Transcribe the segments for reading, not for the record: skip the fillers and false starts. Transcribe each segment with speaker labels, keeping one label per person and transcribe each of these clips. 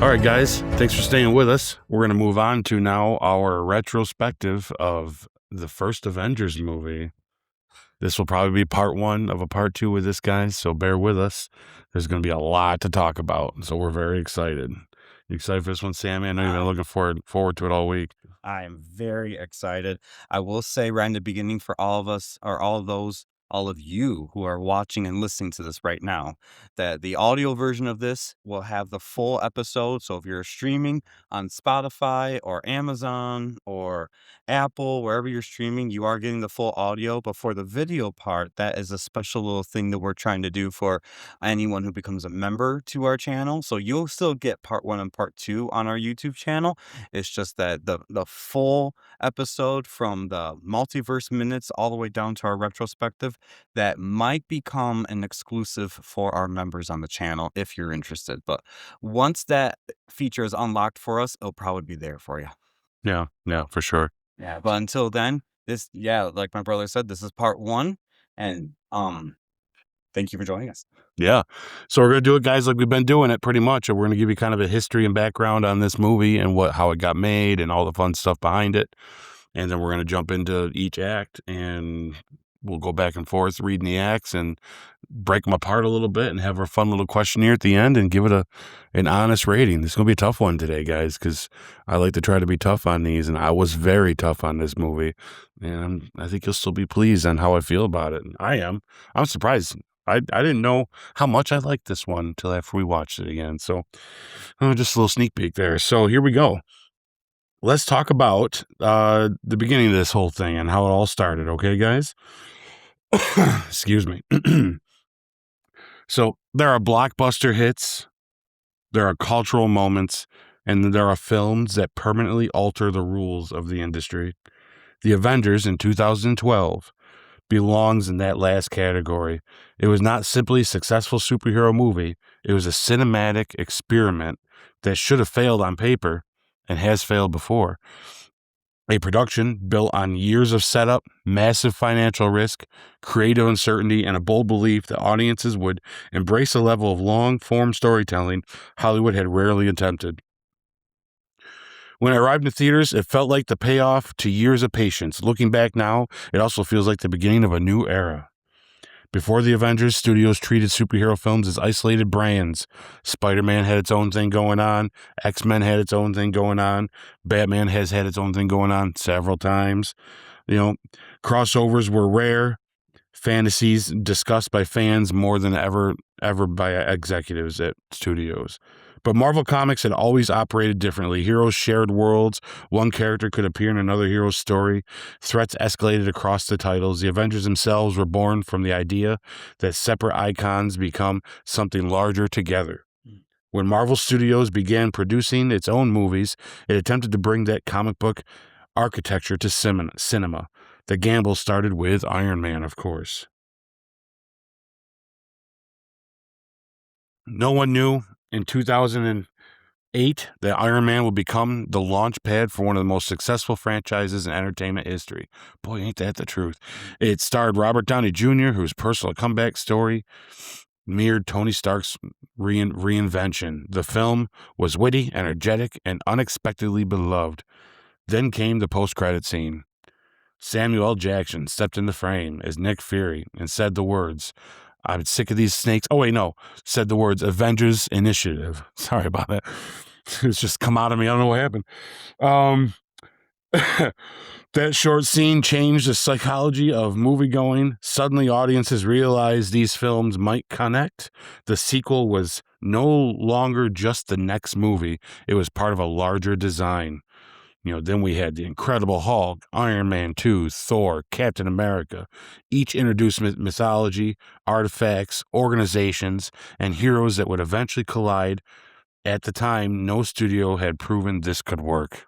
Speaker 1: All right, guys, thanks for staying with us. We're going to move on to now our retrospective of the first Avengers movie. This will probably be part one of a part two with this, guys, so bear with us. There's going to be a lot to talk about, so we're very excited. You excited for this one, Sammy? I know you've been looking forward to it all week.
Speaker 2: I am very excited. I will say right in the beginning for all of us, or all of you who are watching and listening to this right now, that the audio version of this will have the full episode. So if you're streaming on Spotify or Amazon or Apple, wherever you're streaming, you are getting the full audio. But for the video part, that is a special little thing that we're trying to do for anyone who becomes a member to our channel. So you'll still get part one and part two on our YouTube channel. It's just that the full episode from the multiverse minutes all the way down to our retrospective, that might become an exclusive for our members on the channel if you're interested. But once that feature is unlocked for us, it'll probably be there for you.
Speaker 1: Yeah, for sure.
Speaker 2: Yeah. But until then, like my brother said, this is part one. And thank you for joining us.
Speaker 1: Yeah. So we're going to do it, guys, like we've been doing it pretty much. And we're going to give you kind of a history and background on this movie and how it got made and all the fun stuff behind it. And then we're going to jump into each act and we'll go back and forth reading the acts and break them apart a little bit and have our fun little questionnaire at the end and give it an honest rating. This is going to be a tough one today, guys, because I like to try to be tough on these. And I was very tough on this movie. And I think you'll still be pleased on how I feel about it. I am. I'm surprised. I didn't know how much I liked this one until after we watched it again. So just a little sneak peek there. So here we go. Let's talk about the beginning of this whole thing and how it all started. Okay, guys? Excuse me. So there are blockbuster hits, there are cultural moments, and there are films that permanently alter the rules of the industry. The Avengers in 2012 belongs in that last category. It was not simply a successful superhero movie. It was a cinematic experiment that should have failed on paper and has failed before. A production built on years of setup, massive financial risk, creative uncertainty, and a bold belief that audiences would embrace a level of long-form storytelling Hollywood had rarely attempted. When I arrived in theaters, it felt like the payoff to years of patience. Looking back now, it also feels like the beginning of a new era. Before the Avengers, studios treated superhero films as isolated brands. Spider-Man had its own thing going on. X-Men had its own thing going on. Batman has had its own thing going on several times. Crossovers were rare. Fantasies discussed by fans more than ever by executives at studios. But Marvel Comics had always operated differently. Heroes shared worlds. One character could appear in another hero's story. Threats escalated across the titles. The Avengers themselves were born from the idea that separate icons become something larger together. When Marvel Studios began producing its own movies, it attempted to bring that comic book architecture to cinema. The gamble started with Iron Man, of course. No one knew in 2008 that Iron Man would become the launch pad for one of the most successful franchises in entertainment history. Boy, ain't that the truth. It starred Robert Downey Jr., whose personal comeback story mirrored Tony Stark's reinvention. The film was witty, energetic, and unexpectedly beloved. Then came the post-credit scene. Samuel L. Jackson stepped in the frame as Nick Fury and said the words, "I'm sick of these snakes." Oh, wait, no. Said the words, "Avengers Initiative." Sorry about that. It's just come out of me. I don't know what happened. That short scene changed the psychology of moviegoing. Suddenly, audiences realized these films might connect. The sequel was no longer just the next movie. It was part of a larger design. Then we had the Incredible Hulk, Iron Man 2, Thor, Captain America. Each introduced mythology, artifacts, organizations, and heroes that would eventually collide. At the time, no studio had proven this could work.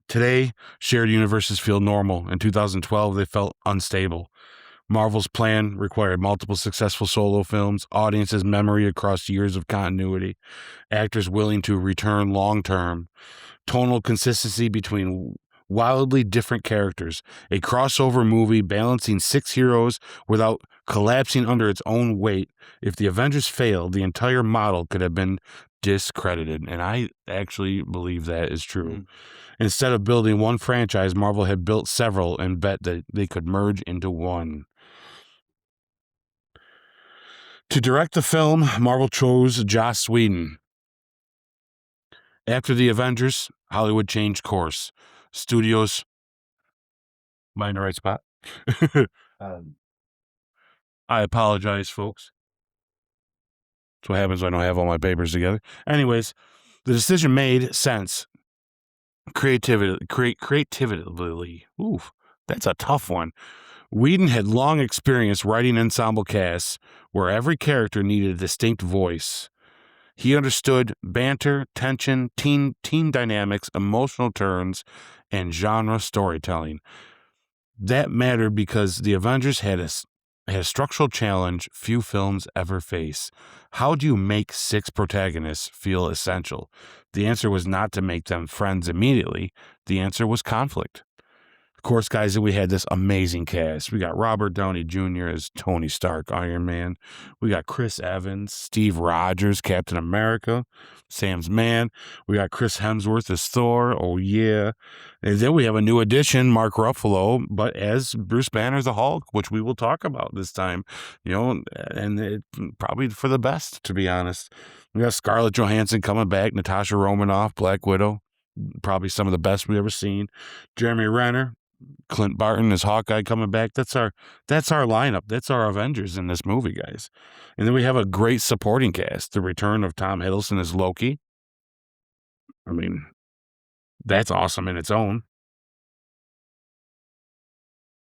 Speaker 1: Today, shared universes feel normal. In 2012, they felt unstable. Marvel's plan required multiple successful solo films, audiences' memory across years of continuity, actors willing to return long-term, tonal consistency between wildly different characters, a crossover movie balancing 6 heroes without collapsing under its own weight. If the Avengers failed, the entire model could have been discredited, and I actually believe that is true.
Speaker 2: Mhm.
Speaker 1: Instead of building one franchise, Marvel had built several and bet that they could merge into one. To direct the film, Marvel chose Joss Whedon. After the Avengers, Hollywood changed course. Studios, am I in the right spot? I apologize, folks. That's what happens when I don't have all my papers together. Anyways, the decision made sense. Creatively. Oof, that's a tough one. Whedon had long experience writing ensemble casts where every character needed a distinct voice. He understood banter, tension, team dynamics, emotional turns, and genre storytelling. That mattered because the Avengers had a structural challenge few films ever face. How do you make 6 protagonists feel essential? The answer was not to make them friends immediately. The answer was conflict. Of course, guys, we had this amazing cast. We got Robert Downey Jr. as Tony Stark, Iron Man. We got Chris Evans, Steve Rogers, Captain America, Sam's man. We got Chris Hemsworth as Thor. Oh, yeah. And then we have a new addition, Mark Ruffalo, but as Bruce Banner the Hulk, which we will talk about this time, and it, probably for the best, to be honest. We got Scarlett Johansson coming back, Natasha Romanoff, Black Widow, probably some of the best we've ever seen. Jeremy Renner, Clint Barton as Hawkeye coming back. That's our lineup. That's our Avengers in this movie, guys. And then we have a great supporting cast. The return of Tom Hiddleston as Loki. I mean, that's awesome in its own.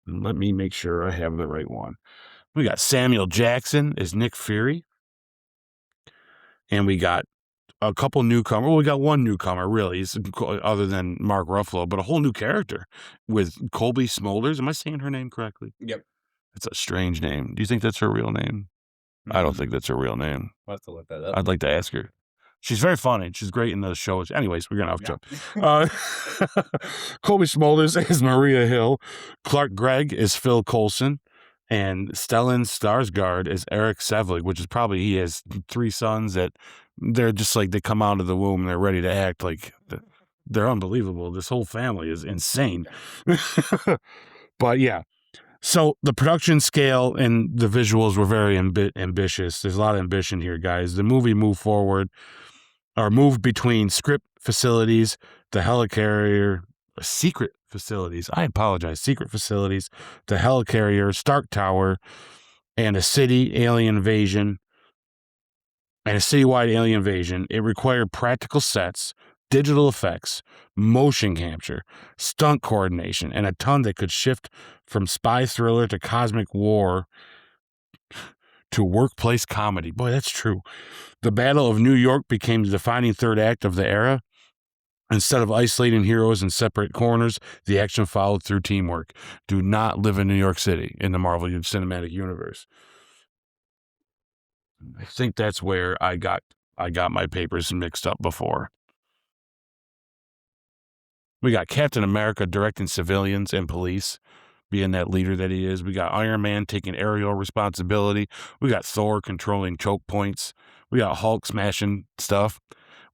Speaker 1: Let me make sure I have the right one. We got Samuel Jackson as Nick Fury. And we got a couple newcomers. Well, we got one newcomer, really, other than Mark Ruffalo, but a whole new character with Colby Smulders. Am I saying her name correctly?
Speaker 2: Yep.
Speaker 1: It's a strange name. Do you think that's her real name? I don't think that's her real name.
Speaker 2: We'll have to look that up.
Speaker 1: I'd like to ask her. She's very funny. She's great in the shows. Anyways, we're going to jump. Colby Smulders is Maria Hill. Clark Gregg is Phil Coulson. And Stellan Skarsgård is Eric Sevelig, which is probably, he has 3 sons that they're just like, they come out of the womb and they're ready to act like they're unbelievable. This whole family is insane. But yeah. So the production scale and the visuals were very ambitious. There's a lot of ambition here, guys. The movie moved between script facilities, the helicarrier, secret facilities. I apologize. Secret facilities, the helicarrier, Stark Tower, and a citywide alien invasion. It required practical sets, digital effects, motion capture, stunt coordination, and a ton that could shift from spy thriller to cosmic war to workplace comedy. Boy, that's true. The Battle of New York became the defining third act of the era. Instead of isolating heroes in separate corners, the action followed through teamwork. Do not live in New York City in the Marvel Cinematic Universe. I think that's where I got my papers mixed up before. We got Captain America directing civilians and police, being that leader that he is. We got Iron Man taking aerial responsibility. We got Thor controlling choke points. We got Hulk smashing stuff.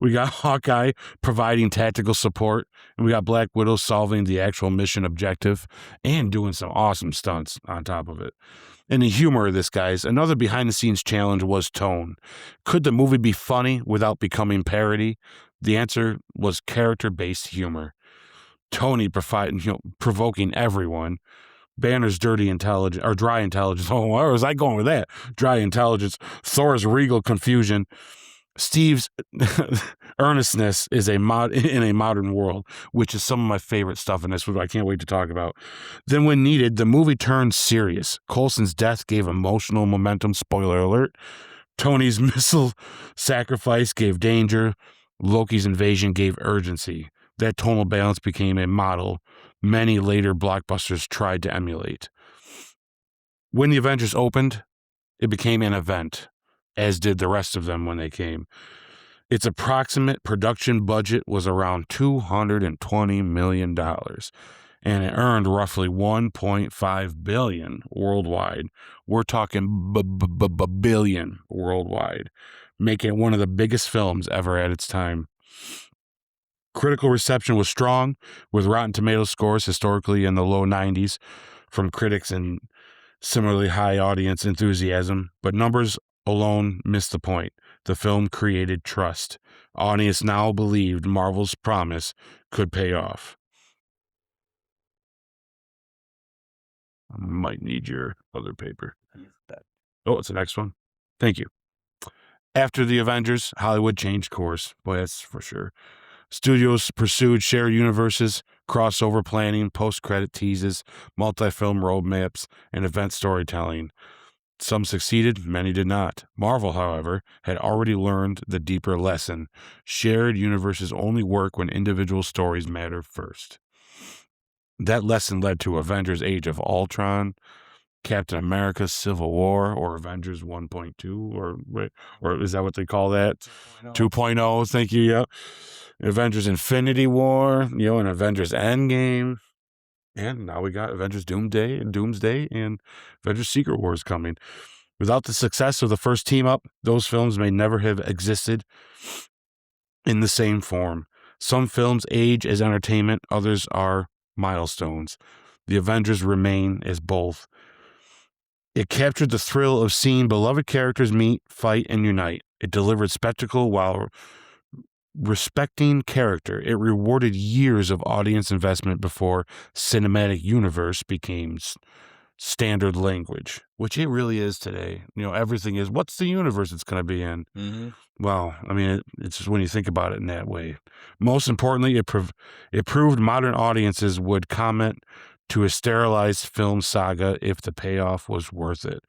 Speaker 1: We got Hawkeye providing tactical support, and we got Black Widow solving the actual mission objective and doing some awesome stunts on top of it. And the humor of this, guys, another behind-the-scenes challenge was tone. Could the movie be funny without becoming parody? The answer was character-based humor. Tony provoking everyone. Banner's dry intelligence. Oh, where was I going with that? Dry intelligence. Thor's regal confusion. Steve's earnestness is in a modern world, which is some of my favorite stuff in this, which I can't wait to talk about. Then when needed, the movie turned serious. Coulson's death gave emotional momentum, spoiler alert. Tony's missile sacrifice gave danger. Loki's invasion gave urgency. That tonal balance became a model many later blockbusters tried to emulate. When the Avengers opened, it became an event, as did the rest of them when they came. Its approximate production budget was around $220 million, and it earned roughly $1.5 billion worldwide. We're talking billion worldwide. making it one of the biggest films ever at its time. Critical reception was strong, with Rotten Tomatoes scores historically in the low 90s from critics and similarly high audience enthusiasm, but numbers alone missed the point. The film created trust. Audience now believed Marvel's promise could pay off. I might need your other paper. Oh, it's the next one. Thank you. After the Avengers, Hollywood changed course. Boy, that's for sure. Studios pursued shared universes, crossover planning, post-credit teases, multi-film roadmaps, and event storytelling. Some succeeded, many did not. Marvel, however, had already learned the deeper lesson. Shared universes only work when individual stories matter first. That lesson led to Avengers Age of Ultron, Captain America Civil War, or Avengers 1.2, or is that what they call that? 2.0, thank you, yeah. Avengers Infinity War, and Avengers Endgame. And now we got Avengers Doomsday, and Avengers Secret Wars coming. Without the success of the first team up, those films may never have existed in the same form. Some films age as entertainment, others are milestones. The Avengers remain as both. It captured the thrill of seeing beloved characters meet, fight, and unite. It delivered spectacle while respecting character. It rewarded years of audience investment before cinematic universe became standard language, which it really is today. Everything is, what's the universe it's going to be in?
Speaker 2: Mm-hmm.
Speaker 1: Well, I mean, it's just when you think about it in that way. Most importantly, it proved modern audiences would comment to a sterilized film saga if the payoff was worth it.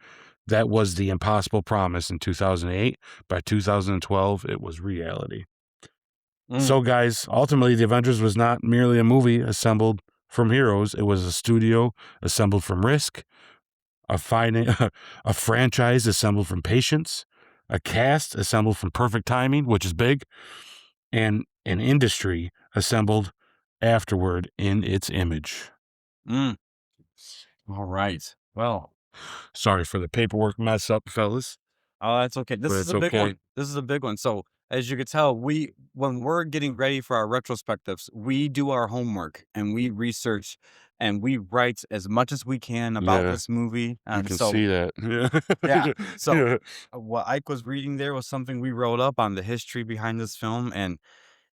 Speaker 1: That was the impossible promise in 2008. By 2012, it was reality. So, guys, ultimately, The Avengers was not merely a movie assembled from heroes. It was a studio assembled from risk, a franchise assembled from patience, a cast assembled from perfect timing, which is big, and an industry assembled afterward in its image.
Speaker 2: All right. Well,
Speaker 1: sorry for the paperwork mess up, fellas.
Speaker 2: Oh, that's okay. This is a big one. This is a big one. So, as you can tell, when we're getting ready for our retrospectives, we do our homework and we research and we write as much as we can about this movie.
Speaker 1: You
Speaker 2: And
Speaker 1: can
Speaker 2: so,
Speaker 1: see that.
Speaker 2: yeah. So, what Ike was reading there was something we wrote up on the history behind this film, and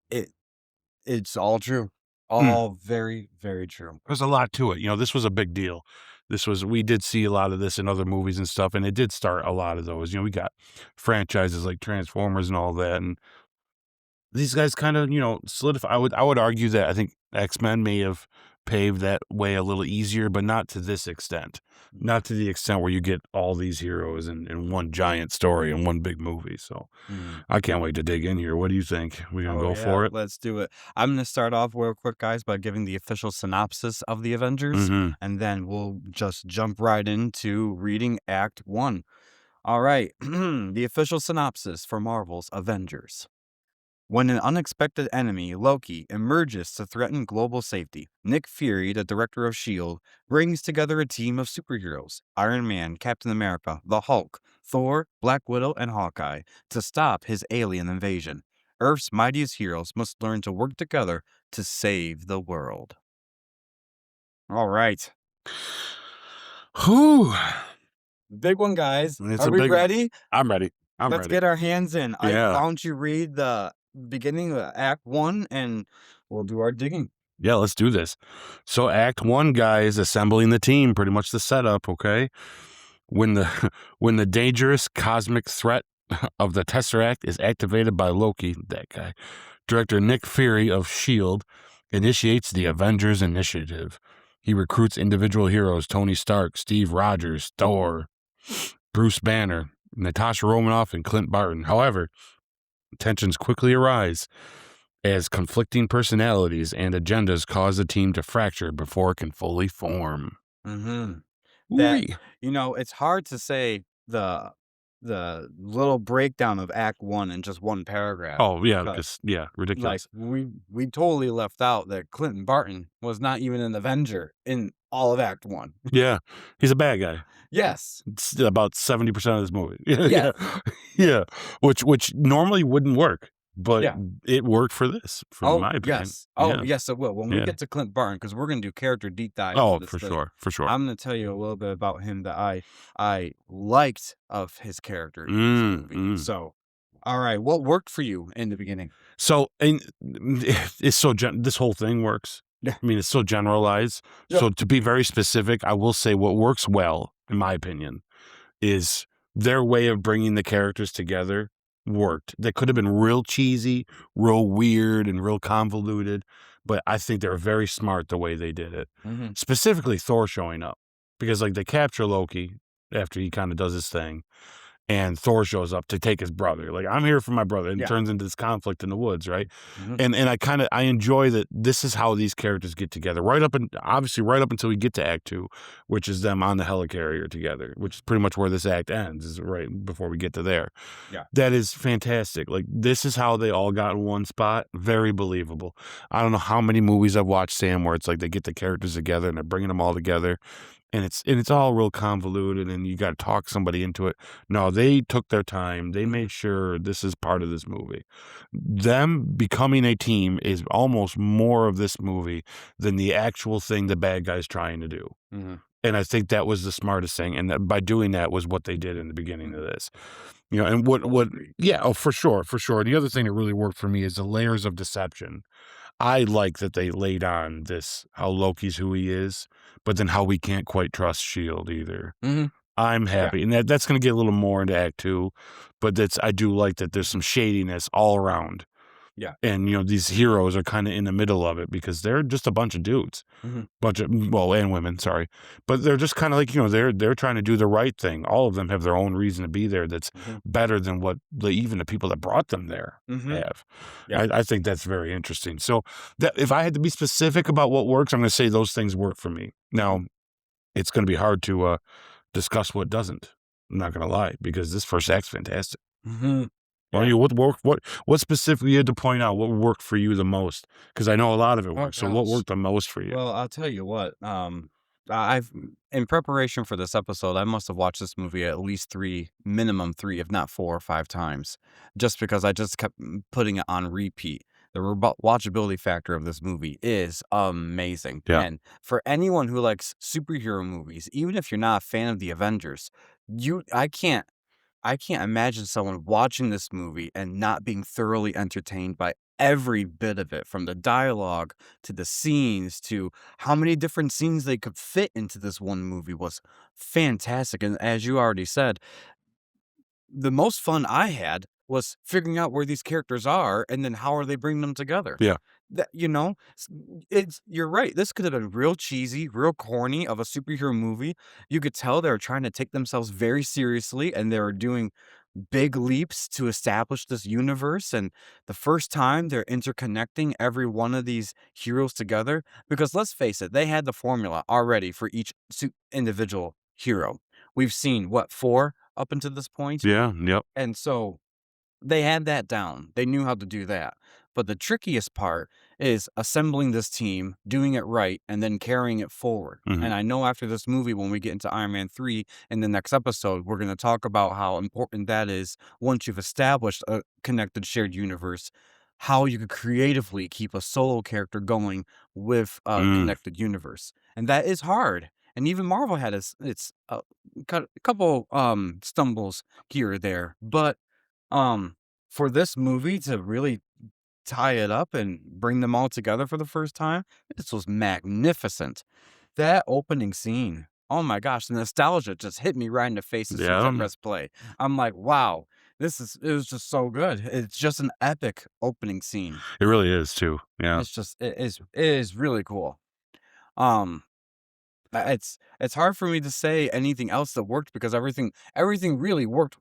Speaker 2: it it's all true. All very, very true.
Speaker 1: There's a lot to it. This was a big deal. We did see a lot of this in other movies and stuff, and it did start a lot of those. We got franchises like Transformers and all that, and these guys kind of, solidify. I would argue that I think X-Men may have paved that way a little easier, but not to this extent. Not to the extent where you get all these heroes in one giant story in one big movie. So I can't wait to dig in here. What do you think? We gonna go for it?
Speaker 2: Let's do it. I'm going to start off real quick, guys, by giving the official synopsis of the Avengers, and then we'll just jump right into reading Act 1. All right. The official synopsis for Marvel's Avengers. When an unexpected enemy, Loki, emerges to threaten global safety, Nick Fury, the director of S.H.I.E.L.D., brings together a team of superheroes, Iron Man, Captain America, the Hulk, Thor, Black Widow, and Hawkeye, to stop his alien invasion. Earth's mightiest heroes must learn to work together to save the world. All right.
Speaker 1: Whew.
Speaker 2: Big one, guys.
Speaker 1: It's
Speaker 2: Are we ready?
Speaker 1: I'm ready.
Speaker 2: Let's get our hands in.
Speaker 1: Yeah.
Speaker 2: Why don't you read the beginning of Act 1 and we'll do our digging.
Speaker 1: Yeah, let's do this. So Act 1, guys, assembling the team, pretty much the setup, okay? When the dangerous cosmic threat of the Tesseract is activated by Loki, that guy, director Nick Fury of S.H.I.E.L.D. initiates the Avengers Initiative. He recruits individual heroes Tony Stark, Steve Rogers, Thor, Bruce Banner, Natasha Romanoff, and Clint Barton. However, tensions quickly arise as conflicting personalities and agendas cause the team to fracture before it can fully form.
Speaker 2: It's hard to say the little breakdown of Act 1 in just one paragraph.
Speaker 1: Oh, yeah, ridiculous.
Speaker 2: Like, we totally left out that Clinton Barton was not even an Avenger in all of Act 1.
Speaker 1: Yeah, he's a bad guy.
Speaker 2: Yes.
Speaker 1: It's about 70% of this movie. Yeah,
Speaker 2: Yes.
Speaker 1: yeah, which normally wouldn't work, but
Speaker 2: Yeah.
Speaker 1: it worked for this, from
Speaker 2: Oh,
Speaker 1: my opinion.
Speaker 2: yes. Oh,
Speaker 1: Yeah,
Speaker 2: yes, it will. When we
Speaker 1: yeah.
Speaker 2: get to Clint Barton, because we're gonna do character deep dive for
Speaker 1: Oh,
Speaker 2: this
Speaker 1: for
Speaker 2: thing,
Speaker 1: sure, for sure.
Speaker 2: I'm gonna tell you a little bit about him that I liked of his character in this movie.
Speaker 1: Mm.
Speaker 2: So, all right, what worked for you in the beginning?
Speaker 1: So, and it's so this whole thing works.
Speaker 2: Yeah.
Speaker 1: I mean, it's so generalized.
Speaker 2: Yeah.
Speaker 1: So to be very specific, I will say what works well, in my opinion, is their way of bringing the characters together worked. They could have been real cheesy, real weird, and real convoluted, but I think they're very smart the way they did it.
Speaker 2: Mhm.
Speaker 1: Specifically, Thor showing up, because like they capture Loki after he kind of does his thing, and Thor shows up to take his brother. Like, I'm here for my brother, and it
Speaker 2: Yeah.
Speaker 1: turns into this conflict in the woods, right?
Speaker 2: Mhm.
Speaker 1: And I enjoy that this is how these characters get together. Obviously right up until we get to Act 2, which is them on the helicarrier together, which is pretty much where this act ends, is right before we get to there.
Speaker 2: Yeah.
Speaker 1: That is fantastic. Like, this is how they all got in one spot. Very believable. I don't know how many movies I've watched, Sam, where it's like they get the characters together and they're bringing them all together, and it's all real convoluted, and you got to talk somebody into it. No, they took their time. They made sure this is part of this movie. Them becoming a team is almost more of this movie than the actual thing the bad guy's trying to do.
Speaker 2: Mhm.
Speaker 1: And I think that was the smartest thing, and that by doing that was what they did in the beginning of this. You know, and what yeah, oh, for sure, for sure. The other thing that really worked for me is the layers of deception. I like that they laid on this, how Loki's who he is, but then how we can't quite trust Shield either.
Speaker 2: Mhm.
Speaker 1: I'm
Speaker 2: Yeah.
Speaker 1: happy, and that's gonna get a little more into Act 2, but I do like that there's some shadiness all around.
Speaker 2: Yeah.
Speaker 1: And, you know, these heroes are kinda in the middle of it because they're just a bunch of dudes.
Speaker 2: Mhm.
Speaker 1: Well, and women, sorry. But they're just kinda like, you know, they're trying to do the right thing. All of them have their own reason to be there that's
Speaker 2: Mhm.
Speaker 1: better than what even the people that brought them there
Speaker 2: Mhm.
Speaker 1: have.
Speaker 2: Yeah.
Speaker 1: I think that's very interesting. So, that if I had to be specific about what works, I'm gonna say those things work for me. Now, it's gonna be hard to, discuss what doesn't. I'm not gonna lie, because this first act's fantastic.
Speaker 2: Mhm.
Speaker 1: Why don't
Speaker 2: Yeah.
Speaker 1: you what specifically you had to point out what worked for you the most? Because I know a lot of it
Speaker 2: Oh
Speaker 1: worked. So what
Speaker 2: gosh.
Speaker 1: worked the most for you?
Speaker 2: Well, I'll tell you what, I've in preparation for this episode, I must have watched this movie at least 3, minimum 3, if not 4 or 5 times, just because I just kept putting it on repeat. The watchability factor of this movie is amazing,
Speaker 1: Yeah.
Speaker 2: and for anyone who likes superhero movies, even if you're not a fan of the Avengers, you I can't imagine someone watching this movie and not being thoroughly entertained by every bit of it, from the dialogue to the scenes to how many different scenes they could fit into this one movie was fantastic. And as you already said, the most fun I had was figuring out where these characters are and then how are they bringing them together.
Speaker 1: Yeah.
Speaker 2: That it's you're right. This could have been real cheesy, real corny of a superhero movie. You could tell they were trying to take themselves very seriously and they were doing big leaps to establish this universe. And the first time they're interconnecting every one of these heroes together, because let's face it, they had the formula already for each individual hero. We've seen what, 4 up until this point?
Speaker 1: Yeah. Yep.
Speaker 2: And so they had that down. They knew how to do that. But the trickiest part is assembling this team, doing it right, and then carrying it forward.
Speaker 1: Mhm.
Speaker 2: And I know after this movie, when we get into Iron Man 3 in the next episode, we're going to talk about how important that is once you've established a connected shared universe, how you could creatively keep a solo character going with a
Speaker 1: Mm.
Speaker 2: connected universe. And that is hard. And even Marvel had its couple stumbles here or there. But um, for this movie to really tie it up and bring them all together for the first time, this was magnificent. That opening scene, oh my gosh, the nostalgia just hit me right in the face as soon as I
Speaker 1: Yeah.
Speaker 2: pressed play. I'm like, wow, it was just so good. It's just an epic opening scene.
Speaker 1: It really is too. Yeah.
Speaker 2: It is really cool. Um, it's hard for me to say anything else that worked because everything really worked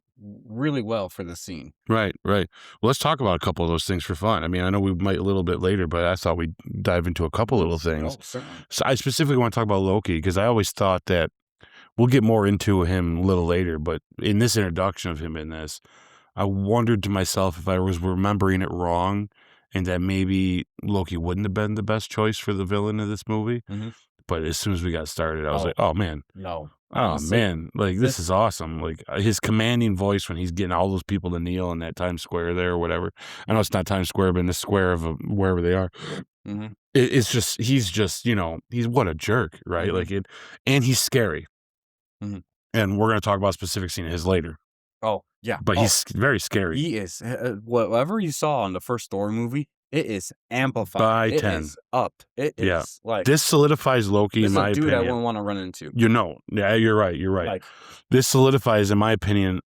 Speaker 2: really well for the scene.
Speaker 1: Right. Right. Well, let's talk about a couple of those things for fun. I mean, I know we might a little bit later, but I thought we'd dive into a couple little things.
Speaker 2: Oh, certainly.
Speaker 1: So I specifically want to talk about Loki because I always thought that we'll get more into him a little later, but in this introduction of him in this, I wondered to myself if I was remembering it wrong and that maybe Loki wouldn't have been the best choice for the villain of this movie.
Speaker 2: Mhm.
Speaker 1: But as soon as we got started, I was
Speaker 2: Oh.
Speaker 1: like, oh man,
Speaker 2: No.
Speaker 1: Oh
Speaker 2: honestly.
Speaker 1: man, like this
Speaker 2: This
Speaker 1: is awesome. Like his commanding voice when he's getting all those people to kneel in that Times Square there or whatever. I know it's not Times Square, but in the square of wherever they are.
Speaker 2: Mhm,
Speaker 1: It's just he's just he's what a jerk, right?
Speaker 2: mhm,
Speaker 1: Like and he's scary.
Speaker 2: mhm.
Speaker 1: And we're gonna talk about a specific scene of his later,
Speaker 2: Oh, yeah.
Speaker 1: but
Speaker 2: Oh,
Speaker 1: he's very scary.
Speaker 2: he is whatever you saw in the first Thor movie, it is amplified.
Speaker 1: By
Speaker 2: It
Speaker 1: 10.
Speaker 2: is up. It
Speaker 1: Yeah.
Speaker 2: is, like,
Speaker 1: This solidifies Loki, in
Speaker 2: this is a
Speaker 1: my
Speaker 2: dude I
Speaker 1: opinion.
Speaker 2: wouldn't wanna run into.
Speaker 1: Yeah, you're right. You're right.
Speaker 2: Like
Speaker 1: This solidifies, in my opinion,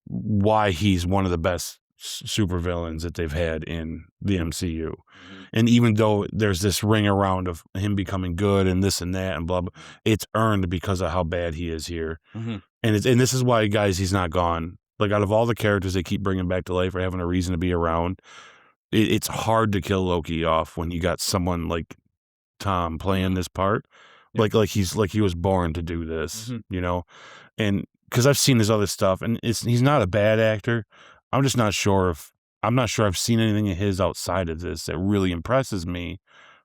Speaker 1: why he's one of the best supervillains that they've had in the MCU.
Speaker 2: mhm,
Speaker 1: And even though there's this ring around of him becoming good and this and that and blah blah, it's earned because of how bad he is here.
Speaker 2: mhm,
Speaker 1: And this is why, guys, he's not gone. Like out of all the characters they keep bringing back to life or having a reason to be around, it's hard to kill Loki off when you got someone like Tom playing
Speaker 2: mhm,
Speaker 1: this part.
Speaker 2: yeah,
Speaker 1: Like he was born to do this,
Speaker 2: mhm.
Speaker 1: And because I've seen his other stuff, and he's not a bad actor. I'm just not sure if I'm not sure I've seen anything of his outside of this that really impresses me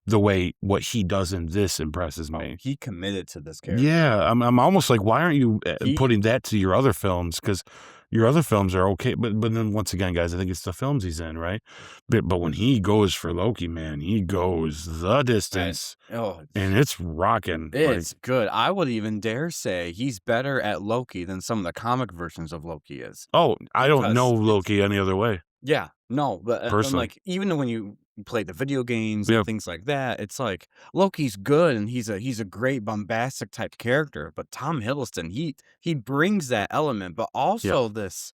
Speaker 1: the way what he does in this impresses
Speaker 2: Oh,
Speaker 1: me.
Speaker 2: he committed to this character.
Speaker 1: Yeah, I'm almost like, why aren't you
Speaker 2: He
Speaker 1: putting that to your other films? Because your other films are okay, but then once again, guys, I think it's the films he's in, right? But when he goes for Loki, man, he goes the
Speaker 2: man,
Speaker 1: distance,
Speaker 2: oh,
Speaker 1: and it's rocking. Like,
Speaker 2: it's good. I would even dare say he's better at Loki than some of the comic versions of Loki is,
Speaker 1: oh, I don't know
Speaker 2: because it's
Speaker 1: Loki any other way,
Speaker 2: yeah, no, but, and,
Speaker 1: personally.
Speaker 2: like, even when you play the video games and
Speaker 1: Yeah,
Speaker 2: things like that, it's like, Loki's good and he's a great bombastic type character, but Tom Hiddleston, he brings that element, but
Speaker 1: yeah,
Speaker 2: also this,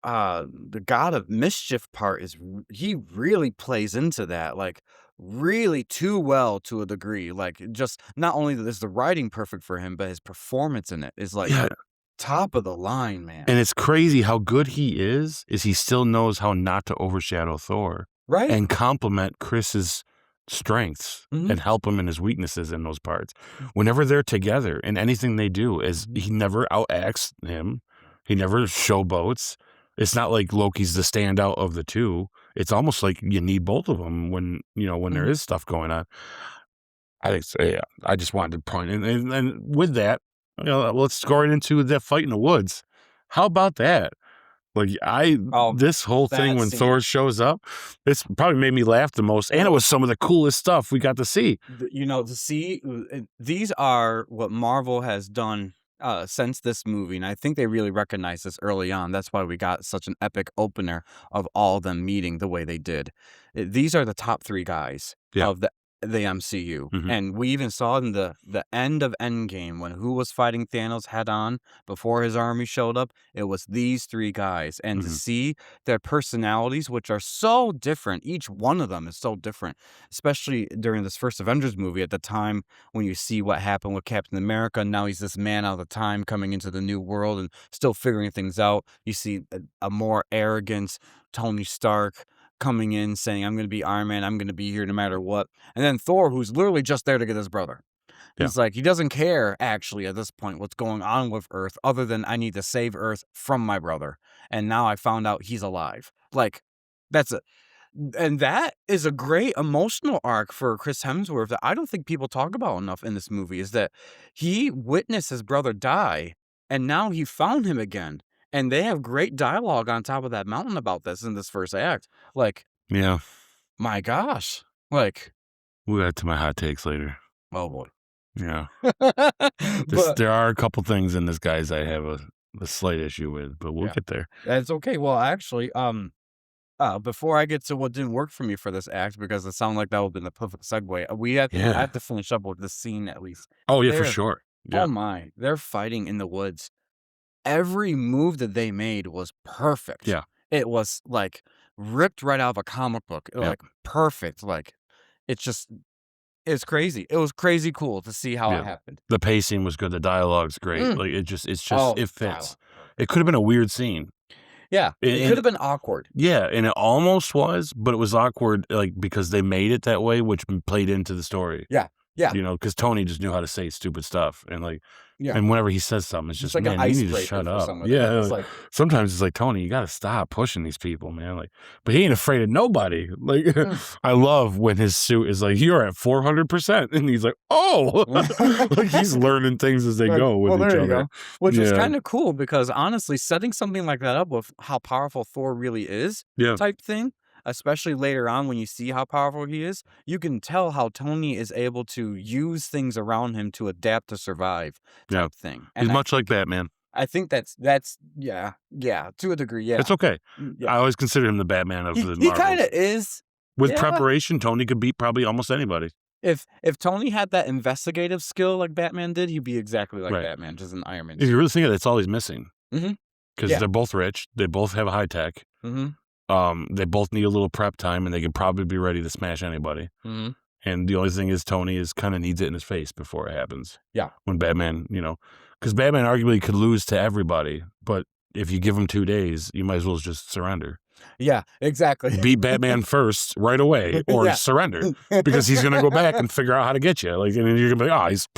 Speaker 2: the God of Mischief part is r he really plays into that, like, really too well to a degree, like, just not only is the writing perfect for him, but his performance in it is, like,
Speaker 1: yeah.
Speaker 2: top of the line, man.
Speaker 1: And it's crazy how good he is he still knows how not to overshadow Thor
Speaker 2: Right?
Speaker 1: and complement Chris's strengths
Speaker 2: Mhm,
Speaker 1: and help him in his weaknesses in those parts. Whenever they're together in anything they do, is
Speaker 2: mhm,
Speaker 1: he never outacts him. He never showboats. It's not like Loki's the standout of the two. It's almost like you need both of them when, when there
Speaker 2: mhm.
Speaker 1: is stuff going on. I think so, yeah. I just wanted to point and with that, let's go right into that fight in the woods. How about that? Like
Speaker 2: Oh,
Speaker 1: this whole thing
Speaker 2: that
Speaker 1: when
Speaker 2: scene.
Speaker 1: Thor shows up, it's probably made me laugh the most, and it was some of the coolest stuff we got to see.
Speaker 2: To see these are what Marvel has done since this movie, and I think they really recognized this early on. That's why we got such an epic opener of all of them meeting the way they did. These are the top three guys
Speaker 1: Yeah.
Speaker 2: of the MCU,
Speaker 1: Mhm.
Speaker 2: and we even saw in the end of Endgame when who was fighting Thanos head on before his army showed up. It was these three guys, and to
Speaker 1: Mhm.
Speaker 2: see their personalities, which are so different, each one of them is so different, especially during this first Avengers movie at the time when you see what happened with Captain America. Now he's this man out of time coming into the new world and still figuring things out. You see a more arrogant Tony Stark coming in saying, I'm going to be Iron Man. I'm going to be here no matter what. And then Thor, who's literally just there to get his brother.
Speaker 1: Yeah.
Speaker 2: He's like, he doesn't care actually at this point what's going on with Earth other than I need to save Earth from my brother. And now I found out he's alive. Like, that's it. And that is a great emotional arc for Chris Hemsworth that I don't think people talk about enough in this movie is that he witnessed his brother die and now he found him again. And they have great dialogue on top of that mountain about this in this first act. Like,
Speaker 1: Yeah.
Speaker 2: my gosh. Like,
Speaker 1: We'll get to my hot takes later.
Speaker 2: oh boy.
Speaker 1: Yeah.
Speaker 2: But
Speaker 1: There are a couple things in this, guys, I have a slight issue with, but we'll
Speaker 2: yeah,
Speaker 1: get there.
Speaker 2: that's okay. Well, actually, before I get to what didn't work for me for this act, because it sounded like that would have been the perfect segue, I
Speaker 1: Yeah.
Speaker 2: have to finish up with this scene at least.
Speaker 1: Oh, yeah, for
Speaker 2: They're
Speaker 1: sure.
Speaker 2: oh
Speaker 1: Yeah.
Speaker 2: my, they're fighting in the woods. Every move that they made was perfect.
Speaker 1: Yeah.
Speaker 2: It was like ripped right out of a comic book.
Speaker 1: Yeah.
Speaker 2: Like perfect. Like it's just it's crazy. It was crazy cool to see how it
Speaker 1: Yeah.
Speaker 2: happened.
Speaker 1: The pacing was good. The dialogue's great.
Speaker 2: Mm.
Speaker 1: Like
Speaker 2: Oh,
Speaker 1: it fits.
Speaker 2: dialogue.
Speaker 1: It could have been a weird scene.
Speaker 2: Yeah, it could
Speaker 1: And
Speaker 2: have been awkward.
Speaker 1: yeah, and it almost was, but it was awkward, like because they made it that way, which played into the story.
Speaker 2: Yeah. Yeah.
Speaker 1: because Tony just knew how to say stupid stuff,
Speaker 2: Yeah.
Speaker 1: and whenever he says something, it's
Speaker 2: Just
Speaker 1: just,
Speaker 2: like an
Speaker 1: man, you need to
Speaker 2: icebreaker
Speaker 1: shut
Speaker 2: for
Speaker 1: up.
Speaker 2: some of them.
Speaker 1: Yeah,
Speaker 2: It's like,
Speaker 1: sometimes it's like, Tony, you gotta stop pushing these people, man. But he ain't afraid of nobody.
Speaker 2: mm.
Speaker 1: I love when his suit is like, you're at 400%, and he's like, oh, like he's learning things as they
Speaker 2: Like,
Speaker 1: go with
Speaker 2: well,
Speaker 1: each
Speaker 2: there you
Speaker 1: other.
Speaker 2: go. Which is
Speaker 1: Yeah,
Speaker 2: kind of cool because honestly, setting something like that up with how powerful Thor really is,
Speaker 1: yeah,
Speaker 2: type thing, especially later on when you see how powerful he is, you can tell how Tony is able to use things around him to adapt to survive,
Speaker 1: yeah.
Speaker 2: type thing.
Speaker 1: He's
Speaker 2: And
Speaker 1: much like Batman.
Speaker 2: I think yeah, yeah, to a degree,
Speaker 1: It's
Speaker 2: yeah.
Speaker 1: okay.
Speaker 2: Yeah.
Speaker 1: I always consider him the Batman of the
Speaker 2: He kind
Speaker 1: Marvels.
Speaker 2: of is.
Speaker 1: With
Speaker 2: Yeah.
Speaker 1: preparation, Tony could beat probably almost anybody.
Speaker 2: If Tony had that investigative skill like Batman did, he'd be exactly like
Speaker 1: Right.
Speaker 2: Batman, just an Iron Man
Speaker 1: If you
Speaker 2: suit.
Speaker 1: really think of it, that's all he's missing.
Speaker 2: Mhm.
Speaker 1: Because
Speaker 2: Yeah.
Speaker 1: they're both rich, they both have high tech.
Speaker 2: Mhm.
Speaker 1: They both need a little prep time, and they could probably be ready to smash anybody.
Speaker 2: Mhm.
Speaker 1: And the only thing is, Tony is kind of needs it in his face before it happens.
Speaker 2: Yeah.
Speaker 1: When Batman, because Batman arguably could lose to everybody, but if you give him 2 days, you might as well just surrender.
Speaker 2: Yeah, exactly.
Speaker 1: Beat Batman first right away, or
Speaker 2: Yeah.
Speaker 1: surrender, because he's gonna go back and figure out how to get you. And then you're gonna be like, he's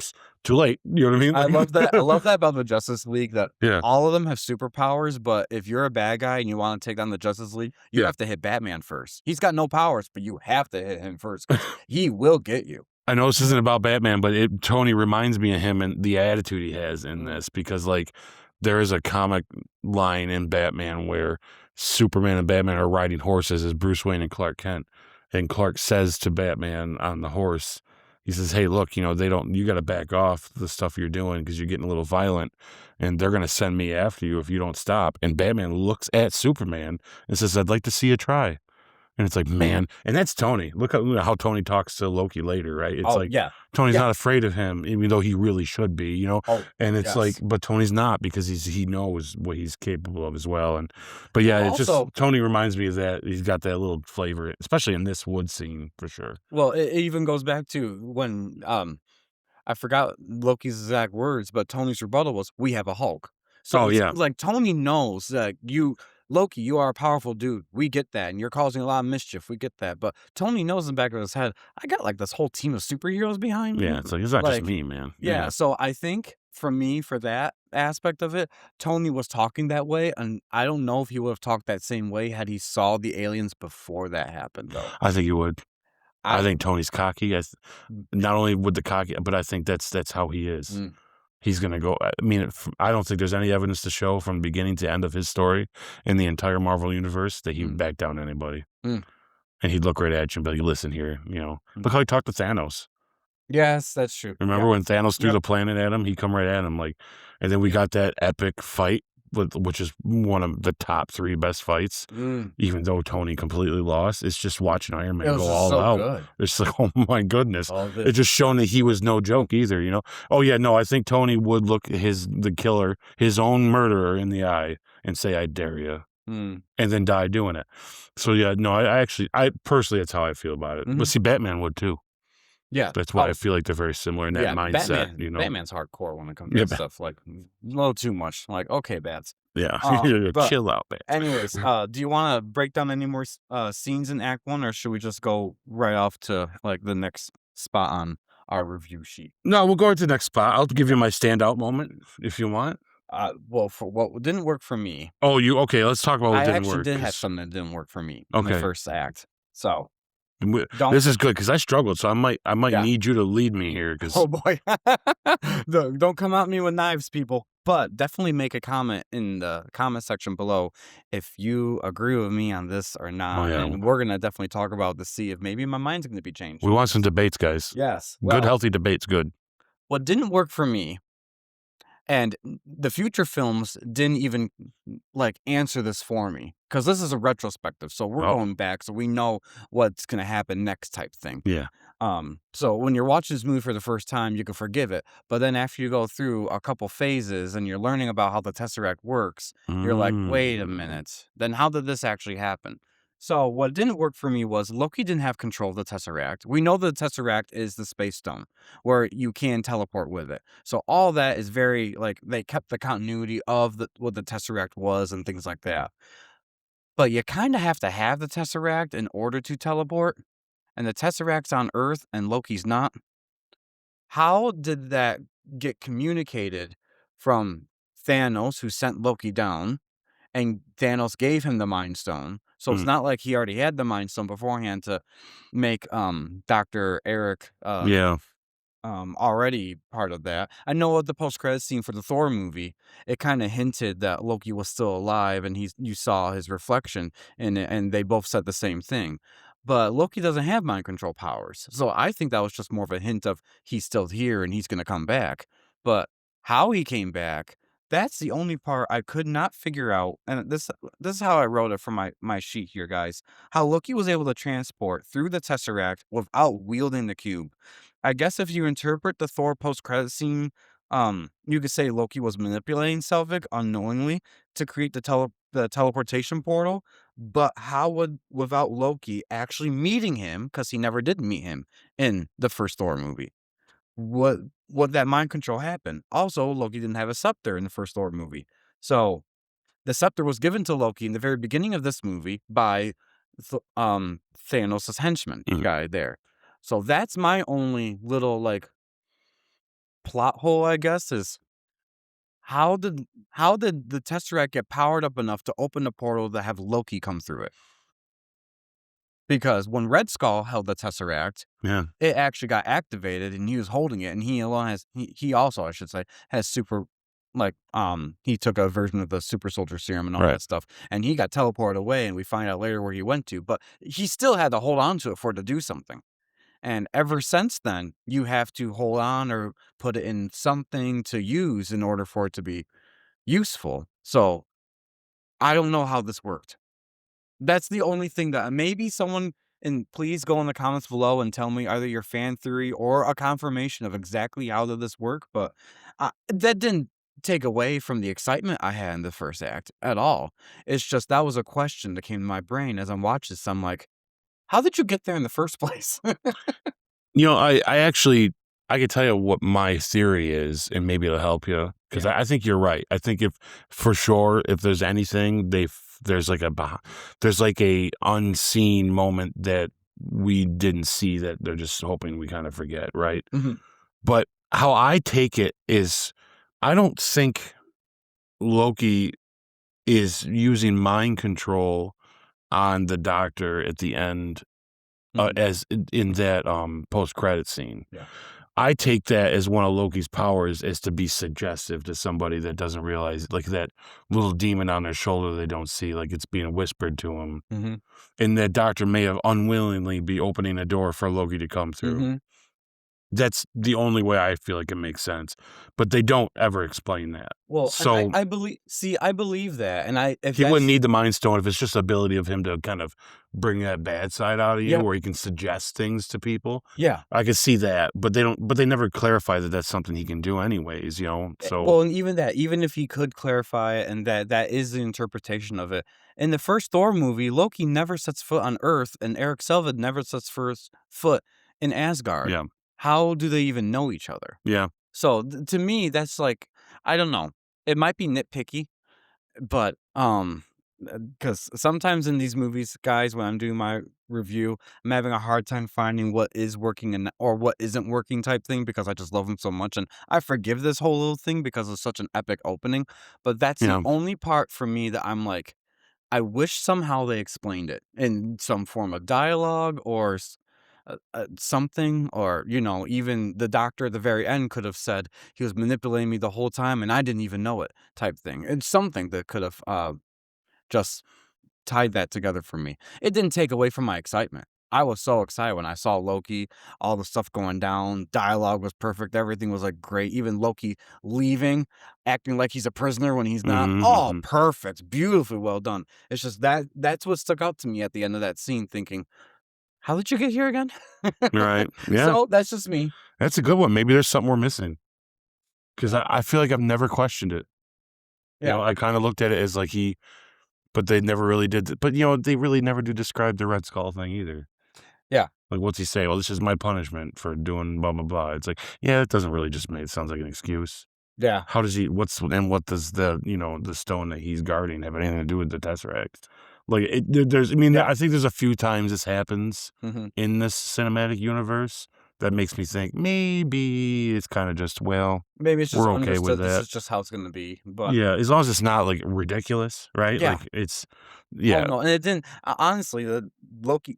Speaker 1: too late. You know what I mean?
Speaker 2: I love that. I love that about the Justice League that
Speaker 1: Yeah.
Speaker 2: all of them have superpowers, but if you're a bad guy and you want to take down the Justice League, you
Speaker 1: Yeah.
Speaker 2: have to hit Batman first. He's got no powers, but you have to hit him first because he will get you.
Speaker 1: I know this isn't about Batman, but Tony reminds me of him and the attitude he has in
Speaker 2: Mm.
Speaker 1: this, because there is a comic line in Batman where Superman and Batman are riding horses as Bruce Wayne and Clark Kent, and Clark says to Batman on the horse, he says, "Hey, look, you got to back off the stuff you're doing because you're getting a little violent, and they're gonna send me after you if you don't stop." And Batman looks at Superman and says, "I'd like to see you try." And it's like, man, and that's Tony. Look at how Tony talks to Loki later, right? It's like,
Speaker 2: yeah.
Speaker 1: Tony's
Speaker 2: Yeah.
Speaker 1: not afraid of him, even though he really should be,
Speaker 2: Oh,
Speaker 1: And it's like,
Speaker 2: yes.
Speaker 1: but Tony's not, because he knows what he's capable of as well. But yeah, it's just
Speaker 2: Also-
Speaker 1: Tony reminds me of that. He's got that little flavor, especially in this wood scene for sure.
Speaker 2: Well, it even goes back to when I forgot Loki's exact words, but Tony's rebuttal was, "We have a Hulk." So
Speaker 1: Oh,
Speaker 2: it's
Speaker 1: yeah.
Speaker 2: like Tony knows that Loki, you are a powerful dude. We get that, and you're causing a lot of mischief. We get that, but Tony knows in the back of his head, I got like this whole team of superheroes behind me.
Speaker 1: Yeah, it's like, it's not just
Speaker 2: Like,
Speaker 1: me, man.
Speaker 2: yeah. So I think for me, for that aspect of it, Tony was talking that way, and I don't know if he would have talked that same way had he saw the aliens before that happened, though.
Speaker 1: I think you would. I think Tony's cocky.
Speaker 2: Mm.
Speaker 1: Not only with the cocky, but I think that's how he is.
Speaker 2: Mm.
Speaker 1: He's going to go. I mean, I don't think there's any evidence to show from beginning to end of his story in the entire Marvel universe that he would back down to anybody.
Speaker 2: Mm.
Speaker 1: And he'd look right at you and be like, listen here, look how he talked to Thanos.
Speaker 2: Yes, that's true.
Speaker 1: Remember
Speaker 2: Yeah.
Speaker 1: when Thanos threw
Speaker 2: Yep.
Speaker 1: the planet at him? He come right at him. And then we got that epic fight, which is one of the top 3 best fights,
Speaker 2: Mm.
Speaker 1: even though Tony completely lost. It's just watching Iron
Speaker 2: It
Speaker 1: Man
Speaker 2: was
Speaker 1: go
Speaker 2: just
Speaker 1: all
Speaker 2: so
Speaker 1: out.
Speaker 2: good.
Speaker 1: It's like, oh my goodness.
Speaker 2: All of it.
Speaker 1: It's just showing that he was no joke either, Oh yeah, no, I think Tony would look the killer, his own murderer, in the eye and say, "I dare you,"
Speaker 2: Mm.
Speaker 1: and then die doing it. So yeah, no, I personally, that's how I feel about it.
Speaker 2: Mhm.
Speaker 1: But see, Batman would too.
Speaker 2: Yeah.
Speaker 1: That's why
Speaker 2: Oh,
Speaker 1: I feel like they're very similar in that
Speaker 2: yeah,
Speaker 1: mindset.
Speaker 2: Batman's hardcore when it comes to
Speaker 1: Yeah,
Speaker 2: that stuff. Like a little too much. Like, okay, Bats.
Speaker 1: Yeah,
Speaker 2: But
Speaker 1: chill out, man.
Speaker 2: anyways, do you want to break down any more scenes in Act 1, or should we just go right off to like the next spot on our review sheet?
Speaker 1: No, we'll go into the next spot. I'll give you my standout moment if you want.
Speaker 2: Well, for what didn't work for me,
Speaker 1: Oh, okay? Let's talk about what
Speaker 2: I
Speaker 1: didn't
Speaker 2: actually
Speaker 1: work.
Speaker 2: did have
Speaker 1: 'Cause
Speaker 2: something that didn't work for me in the
Speaker 1: Okay.
Speaker 2: first act. So
Speaker 1: This is good because I struggled, so I might
Speaker 2: Yeah.
Speaker 1: need you to lead me here. Because
Speaker 2: oh boy, don't come at me with knives, people. But definitely make a comment in the comment section below if you agree with me on this or not.
Speaker 1: yeah.
Speaker 2: And we're gonna definitely talk about to see if maybe my mind's gonna be changed.
Speaker 1: we want some debates, guys.
Speaker 2: Yes.
Speaker 1: Good,
Speaker 2: Well,
Speaker 1: healthy debates. Good.
Speaker 2: what didn't work for me, and the future films didn't even like answer this for me, because this is a retrospective, so we're
Speaker 1: Oh.
Speaker 2: going back, so we know what's gonna happen next, type thing.
Speaker 1: Yeah.
Speaker 2: So when you're watching this movie for the first time, you can forgive it, but then after you go through a couple phases and you're learning about how the Tesseract works, you're like, wait a
Speaker 1: Mm.
Speaker 2: minute, then how did this actually happen? So what didn't work for me was Loki didn't have control of the Tesseract. We know the Tesseract is the space stone where you can teleport with it. So all that is very, like, they kept the continuity of what the Tesseract was and things like that. But you kind of have to have the Tesseract in order to teleport, and the Tesseract's on Earth and Loki's not. how did that get communicated from Thanos, who sent Loki down, and Thanos gave him the Mind Stone, so it's
Speaker 1: Mm,
Speaker 2: not like he already had the Mind Stone beforehand to make, Dr. Eric,
Speaker 1: yeah.
Speaker 2: already part of that. I know at the post-credits scene for the Thor movie, it kinda hinted that Loki was still alive and you saw his reflection in it, and they both said the same thing. But Loki doesn't have mind control powers, so I think that was just more of a hint of he's still here and he's gonna come back. But how he came back, that's the only part I could not figure out, and this is how I wrote it from my sheet here, guys. How Loki was able to transport through the Tesseract without wielding the cube. I guess if you interpret the Thor post-credit scene, you could say Loki was manipulating Selvig unknowingly to create the teleportation portal, but how would without Loki actually meeting him, because he never did meet him in the first Thor movie, would that mind control happen? Also, Loki didn't have a scepter in the first Thor movie. So, the scepter was given to Loki in the very beginning of this movie by Thanos' henchman
Speaker 1: Mhm.
Speaker 2: guy there. So that's my only little, like, plot hole, I guess, is how did the Tesseract get powered up enough to open the portal to have Loki come through it? Because when Red Skull held the Tesseract,
Speaker 1: Yeah.
Speaker 2: it actually got activated and he was holding it, and he alone has he also, I should say, has super like, he took a version of the super soldier serum and all
Speaker 1: Right.
Speaker 2: that stuff, and he got teleported away, and we find out later where he went to, but he still had to hold on to it for it to do something. And ever since then, you have to hold on or put it in something to use in order for it to be useful. So I don't know how this worked. That's the only thing that maybe someone, and please go in the comments below and tell me either your fan theory or a confirmation of exactly how did this work. But that didn't take away from the excitement I had in the first act at all. It's just that was a question that came to my brain as I'm watching this. I'm like, how did you get there in the first place?
Speaker 1: I actually I could tell you what my theory is, and maybe it'll help you because
Speaker 2: Yeah.
Speaker 1: I think you're right. I think if for sure if there's anything there's like there's like a unseen moment that we didn't see that they're just hoping we kind of forget, right?
Speaker 2: Hmm.
Speaker 1: But how I take it is, I don't think Loki is using mind control on the doctor at the end,
Speaker 2: Hmm.
Speaker 1: as in that post credit scene.
Speaker 2: Yeah.
Speaker 1: I take that as one of Loki's powers is to be suggestive to somebody that doesn't realize, like that little demon on their shoulder they don't see, like it's being whispered to them.
Speaker 2: Hmm.
Speaker 1: And that doctor may have unwillingly be opening a door for Loki to come through.
Speaker 2: Hmm.
Speaker 1: That's the only way I feel like it makes sense. But they don't ever explain that.
Speaker 2: Well, and
Speaker 1: So
Speaker 2: I believe that, and if
Speaker 1: he wouldn't
Speaker 2: that's
Speaker 1: need the Mind Stone if it's just the ability of him to kind of bring that bad side out of you,
Speaker 2: yeah,
Speaker 1: where he can suggest things to people.
Speaker 2: yeah.
Speaker 1: I could see that, but they never clarify that that's something he can do anyways, you know? So,
Speaker 2: Well, and even that, even if he could clarify it, and that is the interpretation of it. In the first Thor movie, Loki never sets foot on Earth, and Eric Selvig never sets first foot in Asgard.
Speaker 1: yeah,
Speaker 2: How do they even know each other?
Speaker 1: yeah,
Speaker 2: So to me, that's like, I don't know. It might be nitpicky, but, because sometimes in these movies, guys, when I'm doing my review, I'm having a hard time finding what is working and or what isn't working type thing because I just love them so much, and I forgive this whole little thing because it's such an epic opening, but that's the
Speaker 1: yeah.
Speaker 2: only part for me that I'm like, I wish somehow they explained it in some form of dialogue or something, or even the doctor at the very end could have said he was manipulating me the whole time and I didn't even know it, type thing. It's something that could have just tied that together for me. It didn't take away from my excitement. I was so excited when I saw Loki, all the stuff going down, dialogue was perfect, everything was like great. Even Loki leaving, acting like he's a prisoner when he's not.
Speaker 1: Mhm,
Speaker 2: Oh,
Speaker 1: mhm.
Speaker 2: perfect. Beautifully well done. It's just that's what stuck out to me at the end of that scene, thinking, how did you get here again?
Speaker 1: Right, yeah.
Speaker 2: So that's just me.
Speaker 1: That's a good one. Maybe there's something we're missing because I feel like I've never questioned it.
Speaker 2: Yeah.
Speaker 1: I kinda looked at it as like but they never really did but, they really never do describe the Red Skull thing either.
Speaker 2: Yeah.
Speaker 1: Like, what's he say? "Well, this is my punishment for doing blah, blah, blah." It's like, yeah, it doesn't really just make it sounds like an excuse.
Speaker 2: Yeah.
Speaker 1: How does he what does the stone that he's guarding have anything to do with the Tesseract? Like, there's I mean,
Speaker 2: Yeah.
Speaker 1: I think there's a few times this happens
Speaker 2: Hmm.
Speaker 1: in this cinematic universe that makes me think maybe it's kind of just, well,
Speaker 2: Maybe it's just
Speaker 1: we're okay with
Speaker 2: understood this
Speaker 1: that.
Speaker 2: is just how it's gonna be, but
Speaker 1: Yeah, as long as it's not, like, ridiculous, right?
Speaker 2: yeah.
Speaker 1: Like, it's
Speaker 2: Oh,
Speaker 1: yeah,
Speaker 2: no, and it didn't honestly, the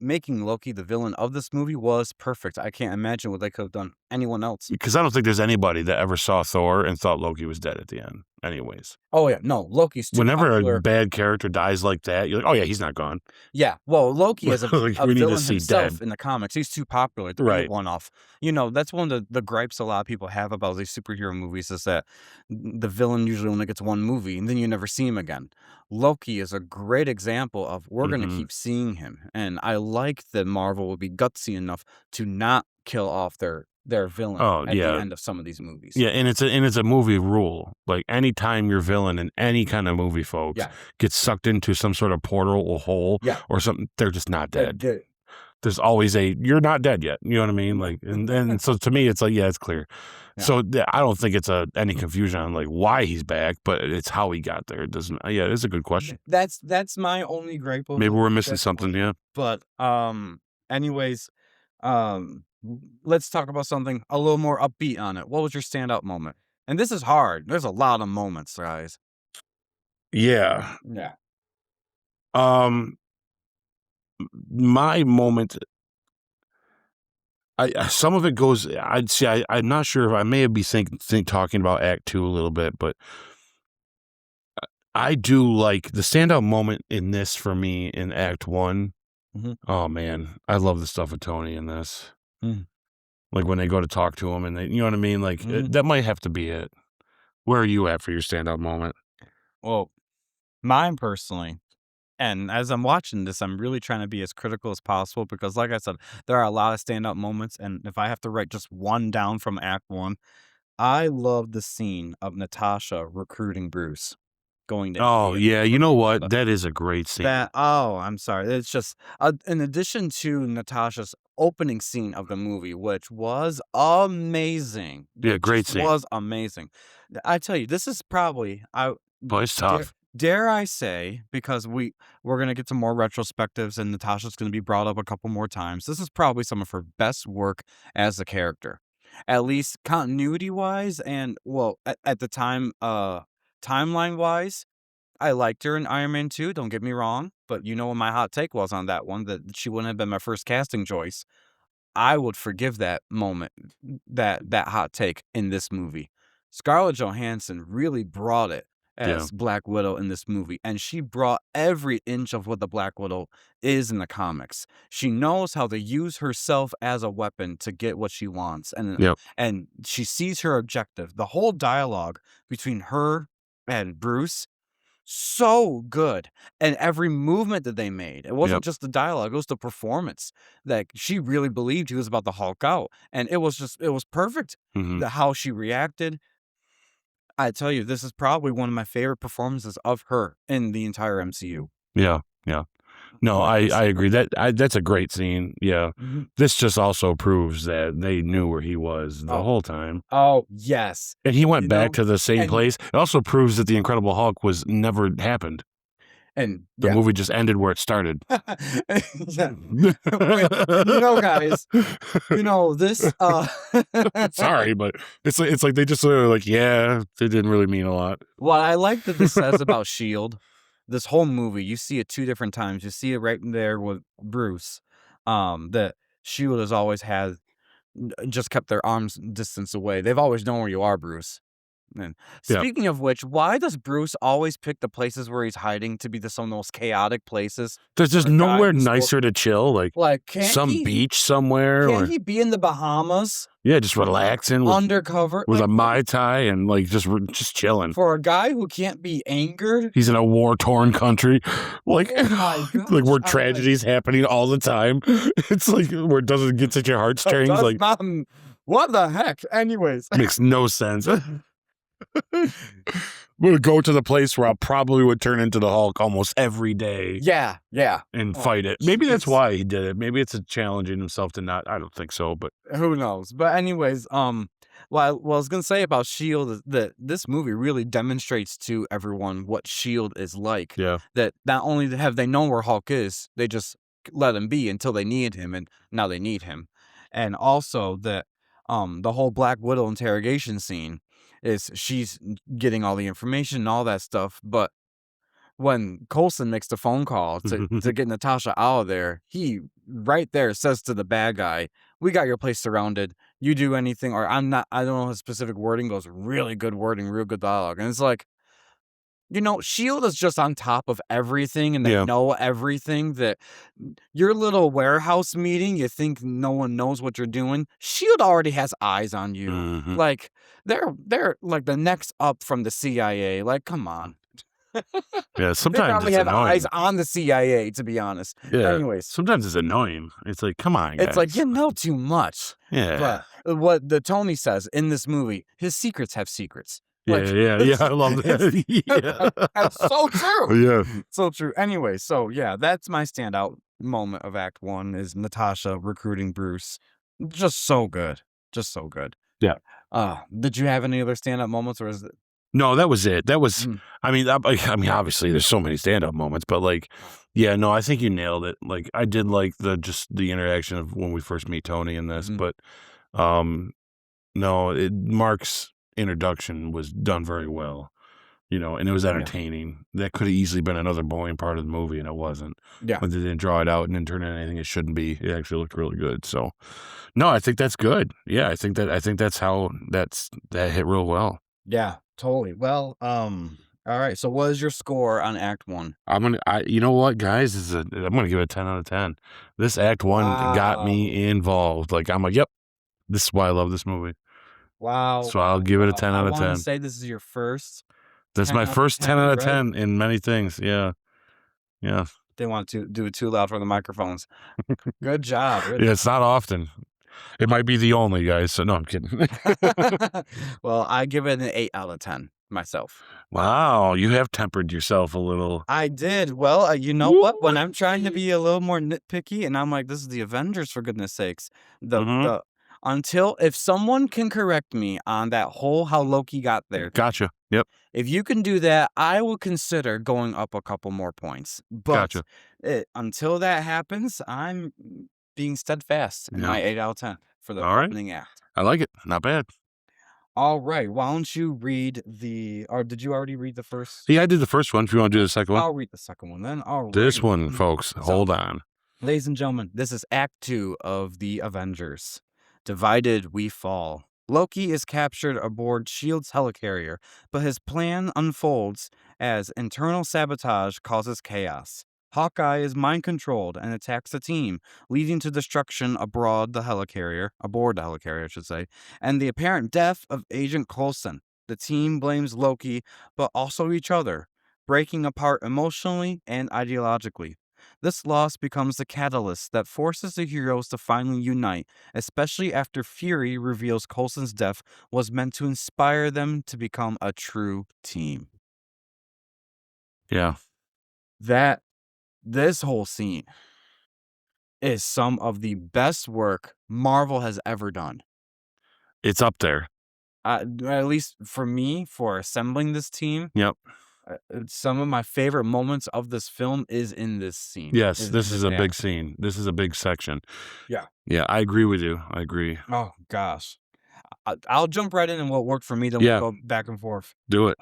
Speaker 2: making Loki the villain of this movie was perfect. I can't imagine what they could have done anyone else.
Speaker 1: because I don't think there's anybody that ever saw Thor and thought Loki was dead at the end anyways.
Speaker 2: Oh, yeah, no, Loki's too
Speaker 1: Whenever a
Speaker 2: popular.
Speaker 1: bad character dies like that, you're like, "Oh, yeah, he's not gone."
Speaker 2: Yeah, well, Loki as
Speaker 1: Like,
Speaker 2: a
Speaker 1: we need to
Speaker 2: villain
Speaker 1: see dead.
Speaker 2: himself in the comics, he's too popular to be a
Speaker 1: Right.
Speaker 2: one-off. You know, that's one of the gripes a lot of people have about these superhero movies is that the villain usually only gets one movie, and then you never see him again. Loki is a great example of we're gonna
Speaker 1: Mhm.
Speaker 2: keep seeing him, and I like that Marvel will be gutsy enough to not kill off their villain
Speaker 1: Oh,
Speaker 2: at the
Speaker 1: yeah.
Speaker 2: end of some of these movies.
Speaker 1: Yeah, and it's a movie rule. Like, anytime your villain in any kind of movie, folks,
Speaker 2: Yeah,
Speaker 1: gets sucked into some sort of portal or hole
Speaker 2: yeah.
Speaker 1: or something, they're just not dead.
Speaker 2: The
Speaker 1: There's always "You're not dead yet." You know what I mean? Like, and then so to me, it's like, yeah, it's clear.
Speaker 2: yeah.
Speaker 1: So, I don't think it's any confusion on, like, why he's back, but it's how he got there. It doesn't yeah, it's a good question.
Speaker 2: That's my only gripe with
Speaker 1: Maybe
Speaker 2: it,
Speaker 1: we're missing
Speaker 2: definitely.
Speaker 1: something, yeah.
Speaker 2: But, anyways, let's talk about something a little more upbeat on it. What was your standout moment? And this is hard. There's a lot of moments, guys.
Speaker 1: Yeah.
Speaker 2: Yeah.
Speaker 1: Um, my moment some of it goes I'd say I'm not sure if I may be talking about act 2 a little bit, but I do like the standout moment in this for me in act 1.
Speaker 2: Mhm.
Speaker 1: Oh, man, I love the stuff with Tony in this.
Speaker 2: Mm.
Speaker 1: Like, when they go to talk to him and they you know what I mean? Like,
Speaker 2: Mhm.
Speaker 1: that might have to be it. Where are you at for your standout moment?
Speaker 2: Well, mine personally, and as I'm watching this, I'm really trying to be as critical as possible because, like I said, there are a lot of standout moments. And if I have to write just one down from Act One, I love the scene of Natasha recruiting Bruce going to
Speaker 1: Oh,
Speaker 2: India
Speaker 1: yeah,
Speaker 2: for
Speaker 1: you know
Speaker 2: the
Speaker 1: what? That is a great scene.
Speaker 2: I'm sorry. It's just in addition to Natasha's opening scene of the movie, which was amazing.
Speaker 1: Yeah,
Speaker 2: It
Speaker 1: great
Speaker 2: just
Speaker 1: scene.
Speaker 2: was amazing. I tell you, this is probably I
Speaker 1: Boy, it's
Speaker 2: dare,
Speaker 1: tough.
Speaker 2: dare I say, because we're gonna get some more retrospectives and Natasha's gonna be brought up a couple more times. This is probably some of her best work as a character. At least continuity wise and well at the time timeline wise I liked her in Iron Man 2, don't get me wrong, but you know what my hot take was on that one, that she wouldn't have been my first casting choice. I would forgive that moment, that hot take in this movie. Scarlett Johansson really brought it
Speaker 1: Yeah,
Speaker 2: as Black Widow in this movie, and she brought every inch of what the Black Widow is in the comics. She knows how to use herself as a weapon to get what she wants,
Speaker 1: yep,
Speaker 2: and she sees her objective. The whole dialogue between her and Bruce so good, and every movement that they made, it
Speaker 1: yep,
Speaker 2: wasn't just the dialogue, it was the performance. Like, she really believed he was about to Hulk out, and it was perfect.
Speaker 1: mhm,
Speaker 2: The how she reacted, I tell you, this is probably one of my favorite performances of her in the entire MCU.
Speaker 1: yeah, yeah. No,
Speaker 2: Like this.
Speaker 1: I agree. That's a great scene, yeah.
Speaker 2: Mhm.
Speaker 1: This just also proves that they knew where he was the
Speaker 2: Oh,
Speaker 1: whole time,
Speaker 2: oh, yes.
Speaker 1: and he went
Speaker 2: You
Speaker 1: back
Speaker 2: know?
Speaker 1: to the same
Speaker 2: And
Speaker 1: place. It also proves that the Incredible Hulk was never happened. The
Speaker 2: yeah.
Speaker 1: movie just ended where it started.
Speaker 2: Yeah. Wait, guys, this,
Speaker 1: Sorry, but it's like they just sort of like, yeah, it didn't really mean a lot.
Speaker 2: what I like that this says about Shield, this whole movie, you see it two different times. You see it right there with Bruce. That Shield has always had just kept their arms distance away. They've always known where you are, Bruce. And
Speaker 1: Yeah.
Speaker 2: speaking of which, why does Bruce always pick the places where he's hiding to be some of the most chaotic places
Speaker 1: There's
Speaker 2: for
Speaker 1: just
Speaker 2: a guy
Speaker 1: nowhere
Speaker 2: who's
Speaker 1: nicer to chill, like
Speaker 2: can't
Speaker 1: some beach somewhere or
Speaker 2: he be in the Bahamas
Speaker 1: yeah, just relaxing with
Speaker 2: undercover?
Speaker 1: with
Speaker 2: Like,
Speaker 1: a Mai Tai and like just chilling.
Speaker 2: for a guy who can't be angered?
Speaker 1: He's in a war-torn country. Like
Speaker 2: Oh my
Speaker 1: like
Speaker 2: gosh,
Speaker 1: where tragedies happening all the time. It's like where it doesn't get at your heartstrings,
Speaker 2: Does
Speaker 1: like
Speaker 2: not what the heck? Anyways.
Speaker 1: makes no sense. I'm gonna go to the place where I probably would turn into the Hulk almost every day
Speaker 2: Yeah, yeah.
Speaker 1: and
Speaker 2: Oh,
Speaker 1: fight it. Maybe that's
Speaker 2: jeez.
Speaker 1: why he did it. Maybe it's a challenging himself to not. I don't think so, but
Speaker 2: Who knows? But anyways, what I was gonna say about Shield is that this movie really demonstrates to everyone what Shield is like.
Speaker 1: yeah,
Speaker 2: That not only have they known where Hulk is, they just let him be until they needed him, and now they need him. And also the whole Black Widow interrogation scene is she's getting all the information and all that stuff, but when Coulson makes the phone call to get Natasha out of there, he right there says to the bad guy, "We got your place surrounded. You do anything, or I'm not." I don't know his specific wording. Goes really good wording, real good dialogue, and it's like, Shield is just on top of everything, and they
Speaker 1: Yeah.
Speaker 2: know everything. That your little warehouse meeting, you think no one knows what you're doing. Shield already has eyes on you.
Speaker 1: Mhm.
Speaker 2: Like they're like the next up from the CIA. Like, come on.
Speaker 1: Yeah,
Speaker 2: They
Speaker 1: sometimes
Speaker 2: probably
Speaker 1: it's
Speaker 2: have eyes
Speaker 1: annoying.
Speaker 2: on the CIA, to be honest.
Speaker 1: Yeah,
Speaker 2: Anyways,
Speaker 1: sometimes it's annoying. It's like, "Come on,
Speaker 2: it's like,
Speaker 1: guys."
Speaker 2: you know too much.
Speaker 1: Yeah.
Speaker 2: But what the Tony says in this movie, his secrets have secrets.
Speaker 1: Yeah,
Speaker 2: Like,
Speaker 1: yeah, yeah, I love
Speaker 2: it's
Speaker 1: that. Yeah.
Speaker 2: that's so true.
Speaker 1: Yeah.
Speaker 2: So true. Anyway, so yeah, that's my standout moment of Act 1 is Natasha recruiting Bruce. Just so good. Just so good.
Speaker 1: Yeah.
Speaker 2: Did you have any other standout moments, or is it
Speaker 1: No, that was it. That was
Speaker 2: mm,
Speaker 1: I mean, obviously, there's so many stand-up moments, but, like, yeah, no, I think you nailed it. Like, I did like just the interaction of when we first meet Tony in this,
Speaker 2: mm,
Speaker 1: but, um, no, Mark's introduction was done very well, and it was
Speaker 2: oh yeah.
Speaker 1: entertaining. That could have easily been another boring part of the movie, and it wasn't.
Speaker 2: Yeah.
Speaker 1: But they didn't draw it out and then turn it into anything it shouldn't be. It actually looked really good. So, no, I think that's good. Yeah, I think that's how that hit real well.
Speaker 2: Yeah, totally. Well, all right. So what is your score on Act 1?
Speaker 1: You know what, guys? I'm gonna give it a 10 out of 10. This Act 1 got
Speaker 2: Wow.
Speaker 1: me involved. Like, I'm like, yep, this is why I love this movie.
Speaker 2: Wow,
Speaker 1: So I'll
Speaker 2: wow,
Speaker 1: give it a
Speaker 2: wow.
Speaker 1: 10
Speaker 2: I
Speaker 1: out of
Speaker 2: wanna
Speaker 1: 10.
Speaker 2: say this is your first
Speaker 1: That's
Speaker 2: 10
Speaker 1: my
Speaker 2: out of
Speaker 1: first 10
Speaker 2: 10,
Speaker 1: out of
Speaker 2: right?
Speaker 1: 10 in many things. Yeah. Yeah.
Speaker 2: They want to do it too loud for the microphones. Good job, good
Speaker 1: Yeah, it's not often. It might be the only, guys. So no, I'm kidding.
Speaker 2: job. Well, I give it an 8 out of 10 myself.
Speaker 1: Wow, you have tempered yourself a little.
Speaker 2: I did. Well, you know what? When I'm trying to
Speaker 1: Woo-wee.
Speaker 2: be a little more nitpicky and I'm like, "This is the Avengers, for goodness sakes."
Speaker 1: Mhm.
Speaker 2: The until if someone can correct me on that whole how Loki got there thing.
Speaker 1: Gotcha. Yep.
Speaker 2: If you can do that, I will consider going up a couple more points. But
Speaker 1: Gotcha.
Speaker 2: until that happens, I'm being steadfast in
Speaker 1: Yeah.
Speaker 2: my 8 out of 10 for the
Speaker 1: All right.
Speaker 2: opening act.
Speaker 1: I like it. Not bad.
Speaker 2: All right. Why don't you read or did you already read the first?
Speaker 1: Yeah, I did the first one. If you want to do the second one,
Speaker 2: I'll read the second one then. All
Speaker 1: this
Speaker 2: right.
Speaker 1: one, folks,
Speaker 2: So,
Speaker 1: hold on.
Speaker 2: ladies and gentlemen, this is Act 2 of the Avengers. Divided we fall. Loki is captured aboard S.H.I.E.L.D.'s helicarrier, but his plan unfolds as internal sabotage causes chaos. Hawkeye is mind-controlled and attacks the team, leading to destruction aboard the helicarrier, I should say, and the apparent death of Agent Coulson. The team blames Loki, but also each other, breaking apart emotionally and ideologically. This loss becomes the catalyst that forces the heroes to finally unite, especially after Fury reveals Coulson's death was meant to inspire them to become a true team.
Speaker 1: Yeah.
Speaker 2: That this whole scene is some of the best work Marvel has ever done.
Speaker 1: It's up there.
Speaker 2: At least for me, for assembling this team,
Speaker 1: Yep.
Speaker 2: some of my favorite moments of this film is in this scene.
Speaker 1: Yes,
Speaker 2: Is in
Speaker 1: this is
Speaker 2: this
Speaker 1: a big
Speaker 2: act.
Speaker 1: scene. This is a big section.
Speaker 2: Yeah.
Speaker 1: Yeah, I agree with you. I agree.
Speaker 2: Oh gosh. I'll jump right in and what worked for me, then we'll
Speaker 1: Yeah,
Speaker 2: go back and forth.
Speaker 1: do it.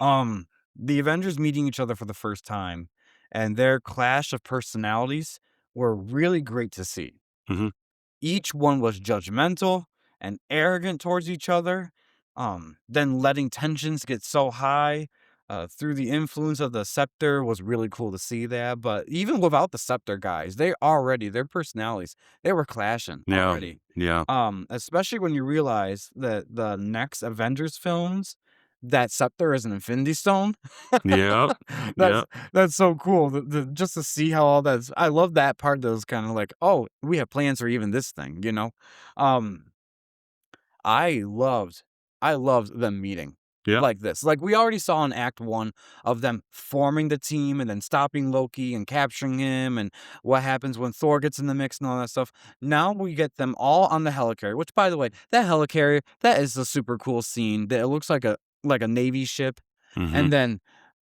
Speaker 2: The Avengers meeting each other for the first time and their clash of personalities were really great to see.
Speaker 1: Mhm.
Speaker 2: Each one was judgmental and arrogant towards each other, then letting tensions get so high through the influence of the scepter was really cool to see that. But even without the scepter guys, their personalities, they were clashing
Speaker 1: Yeah.
Speaker 2: already.
Speaker 1: Yeah.
Speaker 2: Especially when you realize that the next Avengers films, that scepter is an Infinity Stone.
Speaker 1: Yep.
Speaker 2: That's
Speaker 1: Yep.
Speaker 2: that's so cool. Just to see how all that's. I love that part. That was kind of like, oh, we have plans for even this thing. Um, I loved I loved them meeting
Speaker 1: Yep.
Speaker 2: like this. Like we already saw in Act 1 of them forming the team and then stopping Loki and capturing him and what happens when Thor gets in the mix and all that stuff. Now we get them all on the helicarrier, which by the way, that helicarrier, that is a super cool scene. That it looks like a Navy ship.
Speaker 1: Mhm.
Speaker 2: And then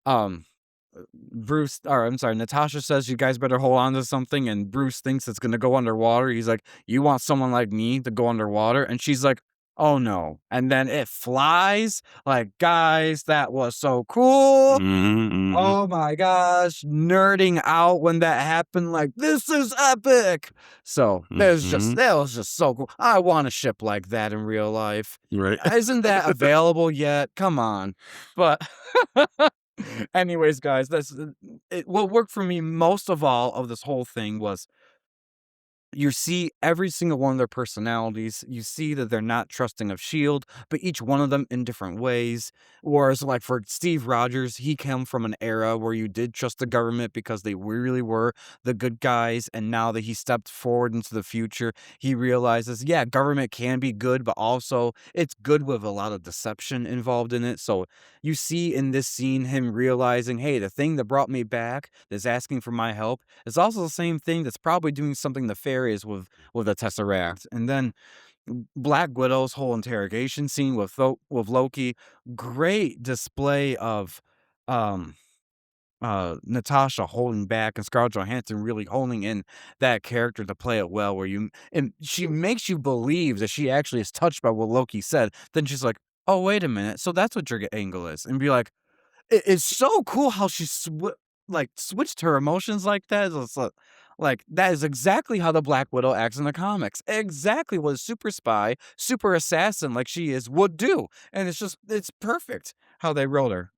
Speaker 2: um
Speaker 3: Natasha says, "You guys better hold on to something," and Bruce thinks it's gonna go underwater. He's like, "You want someone like me to go underwater?" And she's like, "Oh, no." And then it flies. Like, guys, that was so cool.
Speaker 1: Mhm, mhm,
Speaker 3: Oh my gosh, nerding out when that happened, like, "This is epic!" So,
Speaker 1: mhm.
Speaker 3: that was just so cool. I want a ship like that in real life.
Speaker 1: Right.
Speaker 3: Isn't that available yet? Come on. But anyways, guys, what worked for me most of all of this whole thing was you see every single one of their personalities. You see that they're not trusting of Shield, but each one of them in different ways. Whereas, like for Steve Rogers, he came from an era where you did trust the government because they really were the good guys. And now that he stepped forward into the future, he realizes, yeah, government can be good, but also it's good with a lot of deception involved in it. So you see in this scene him realizing, hey, the thing that brought me back that's asking for my help is also the same thing that's probably doing something nefarious with the Tesseract. And then Black Widow's whole interrogation scene with Loki, great display of um Natasha holding back and Scarlett Johansson really holding in that character to play it well, where you and she makes you believe that she actually is touched by what Loki said. Then she's like, "Oh, wait a minute, so that's what your angle is," and be like, it's so cool how she switched her emotions like that. It's like, that is exactly how the Black Widow acts in the comics. Exactly what a super spy, super assassin like she is would do. And it's perfect how they wrote her.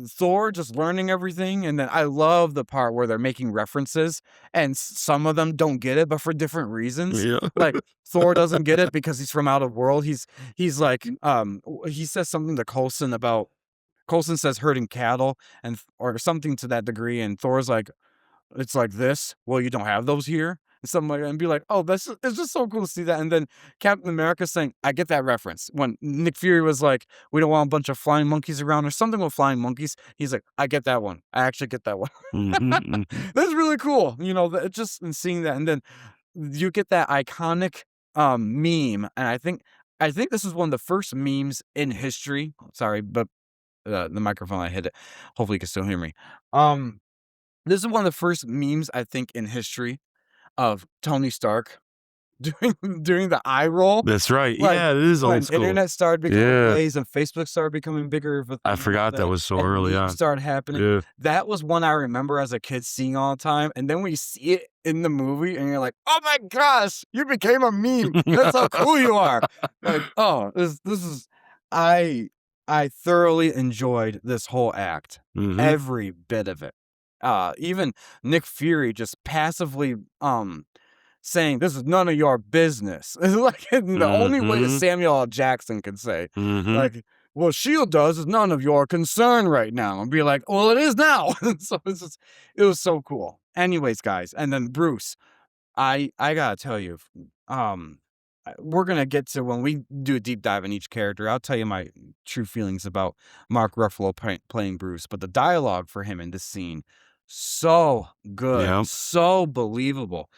Speaker 3: Thor just learning everything, and then I love the part where they're making references, and some of them don't get it, but for different reasons.
Speaker 1: Yeah.
Speaker 3: Like Thor doesn't get it because he's from out of world. He's like he says something to Coulson about Coulson says herding cattle and or something to that degree, and Thor's like, "It's like this. Well, you don't have those here." And something like that, and be like, "Oh, it's just so cool to see that." And then Captain America saying, "I get that reference." When Nick Fury was like, "We don't want a bunch of flying monkeys around," or something with flying monkeys, he's like, "I get that one. I actually get that one."
Speaker 1: Mhm, mhm.
Speaker 3: That's really cool. Just in seeing that, and then you get that iconic meme, and I think this is one of the first memes in history. Sorry, but the microphone, I hit it. Hopefully you can still hear me. Um, this is one of the first memes I think in history of Tony Stark doing doing the eye roll,
Speaker 1: That's right.
Speaker 3: like,
Speaker 1: Yeah, it is old
Speaker 3: when
Speaker 1: school.
Speaker 3: internet started becoming a
Speaker 1: Yeah.
Speaker 3: blaze and Facebook started becoming bigger of a
Speaker 1: I
Speaker 3: thing and all
Speaker 1: forgot that
Speaker 3: that,
Speaker 1: was so
Speaker 3: and
Speaker 1: early
Speaker 3: memes
Speaker 1: on.
Speaker 3: started happening.
Speaker 1: Yeah.
Speaker 3: That was one I remember as a kid seeing all the time, and then when you see it in the movie and you're like, "Oh my gosh, you became a meme. That's how cool you are." Like, oh, this is I I thoroughly enjoyed this whole act.
Speaker 1: Mhm,
Speaker 3: Every bit of it. Even Nick Fury just passively saying, "This is none of your business." It's like the only way that
Speaker 1: mhm,
Speaker 3: Samuel L. Jackson can say,
Speaker 1: mhm.
Speaker 3: like, "What Shield does is none of your concern right now," and be like, "Well, it is now." So it was so cool. Anyways, guys, and then Bruce, I gotta tell you, um, we're gonna get to when we do a deep dive in each character. I'll tell you my true feelings about Mark Ruffalo playing Bruce, but the dialogue for him in this scene, so good,
Speaker 1: Yep.
Speaker 3: so believable.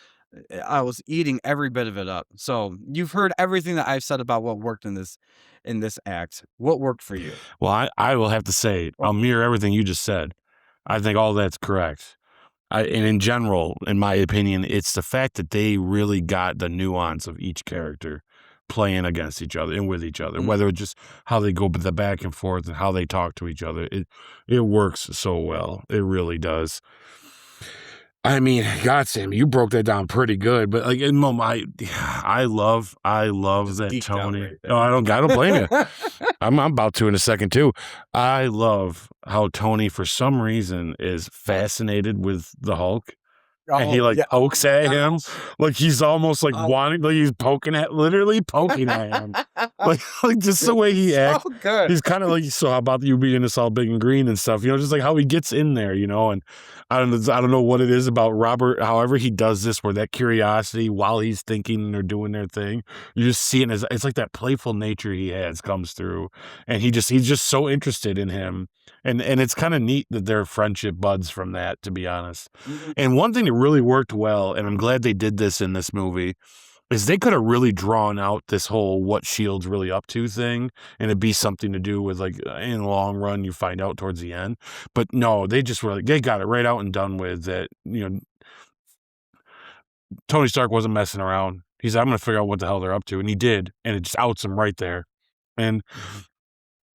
Speaker 3: I was eating every bit of it up. So you've heard everything that I've said about what worked in this act. What worked for you?
Speaker 1: Well, I will have to say,
Speaker 3: Oh,
Speaker 1: I'll mirror everything you just said. I think all that's correct. And in general, in my opinion, it's the fact that they really got the nuance of each character playing against each other and with each other,
Speaker 3: mm,
Speaker 1: whether it's just how they go the back and forth and how they talk to each other. It works so well. It really does. I mean, God, Sam, you broke that down pretty good. But like, in my, I love
Speaker 3: just
Speaker 1: that
Speaker 3: geeked out
Speaker 1: Tony.
Speaker 3: right
Speaker 1: Oh,
Speaker 3: there.
Speaker 1: I don't blame you. I'm about to in a second too. I love how Tony, for some reason, is fascinated with the Hulk. And he,
Speaker 3: Oh
Speaker 1: like,
Speaker 3: yeah. Oh
Speaker 1: pokes
Speaker 3: my
Speaker 1: at him,
Speaker 3: gosh.
Speaker 1: like, he's almost, like,
Speaker 3: Oh.
Speaker 1: wanting like, he's literally poking at him. Like, just the way he
Speaker 3: So
Speaker 1: acts,
Speaker 3: good.
Speaker 1: he's kinda like, "So how about you being this all big and green and stuff?" Just, like, how he gets in there, and I don't know what it is about Robert, however he does this, where that curiosity while he's thinking and they're doing their thing, you just see it as it's like that playful nature he has comes through, and he's just so interested in him, and it's kinda neat that they're friendship buds from that, to be honest.
Speaker 3: Mhm.
Speaker 1: And one thing that really worked well, and I'm glad they did this in this movie, is they could have really drawn out this whole what Shield's really up to thing, and it'd be something to do with like in the long run you find out towards the end. But no, they just were like, they got it right out and done with. That Tony Stark wasn't messing around. He said, I'm going to figure out what the hell they're up to, and he did, and it just outs him right there, and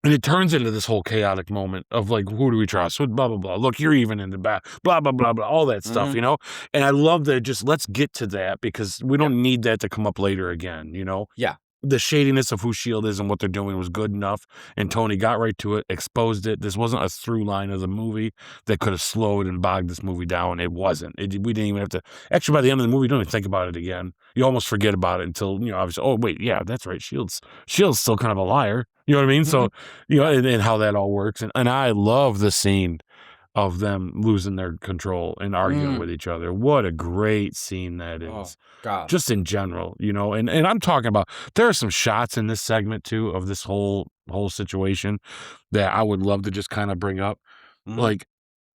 Speaker 1: it turns into this whole chaotic moment of like, who do we trust? Blah, blah, blah. Look, you're even in the back. Blah, blah, blah, blah. All that stuff, And I love that just let's get to that because we don't need that to come up later again,
Speaker 3: Yeah.
Speaker 1: The shadiness of who S.H.I.E.L.D. is and what they're doing was good enough. And Tony got right to it, exposed it. This wasn't a through line of the movie that could have slowed and bogged this movie down. It wasn't. We didn't even have to. Actually, by the end of the movie, you don't even think about it again. You almost forget about it until, obviously, oh, wait, yeah, that's right. S.H.I.E.L.D's still kind of a liar. You know what I mean? So, and how that all works. And I love the scene of them losing their control and arguing with each other. What a great scene that is.
Speaker 3: Oh, God.
Speaker 1: Just in general, and I'm talking about, there are some shots in this segment too of this whole situation that I would love to just kind of bring up. Like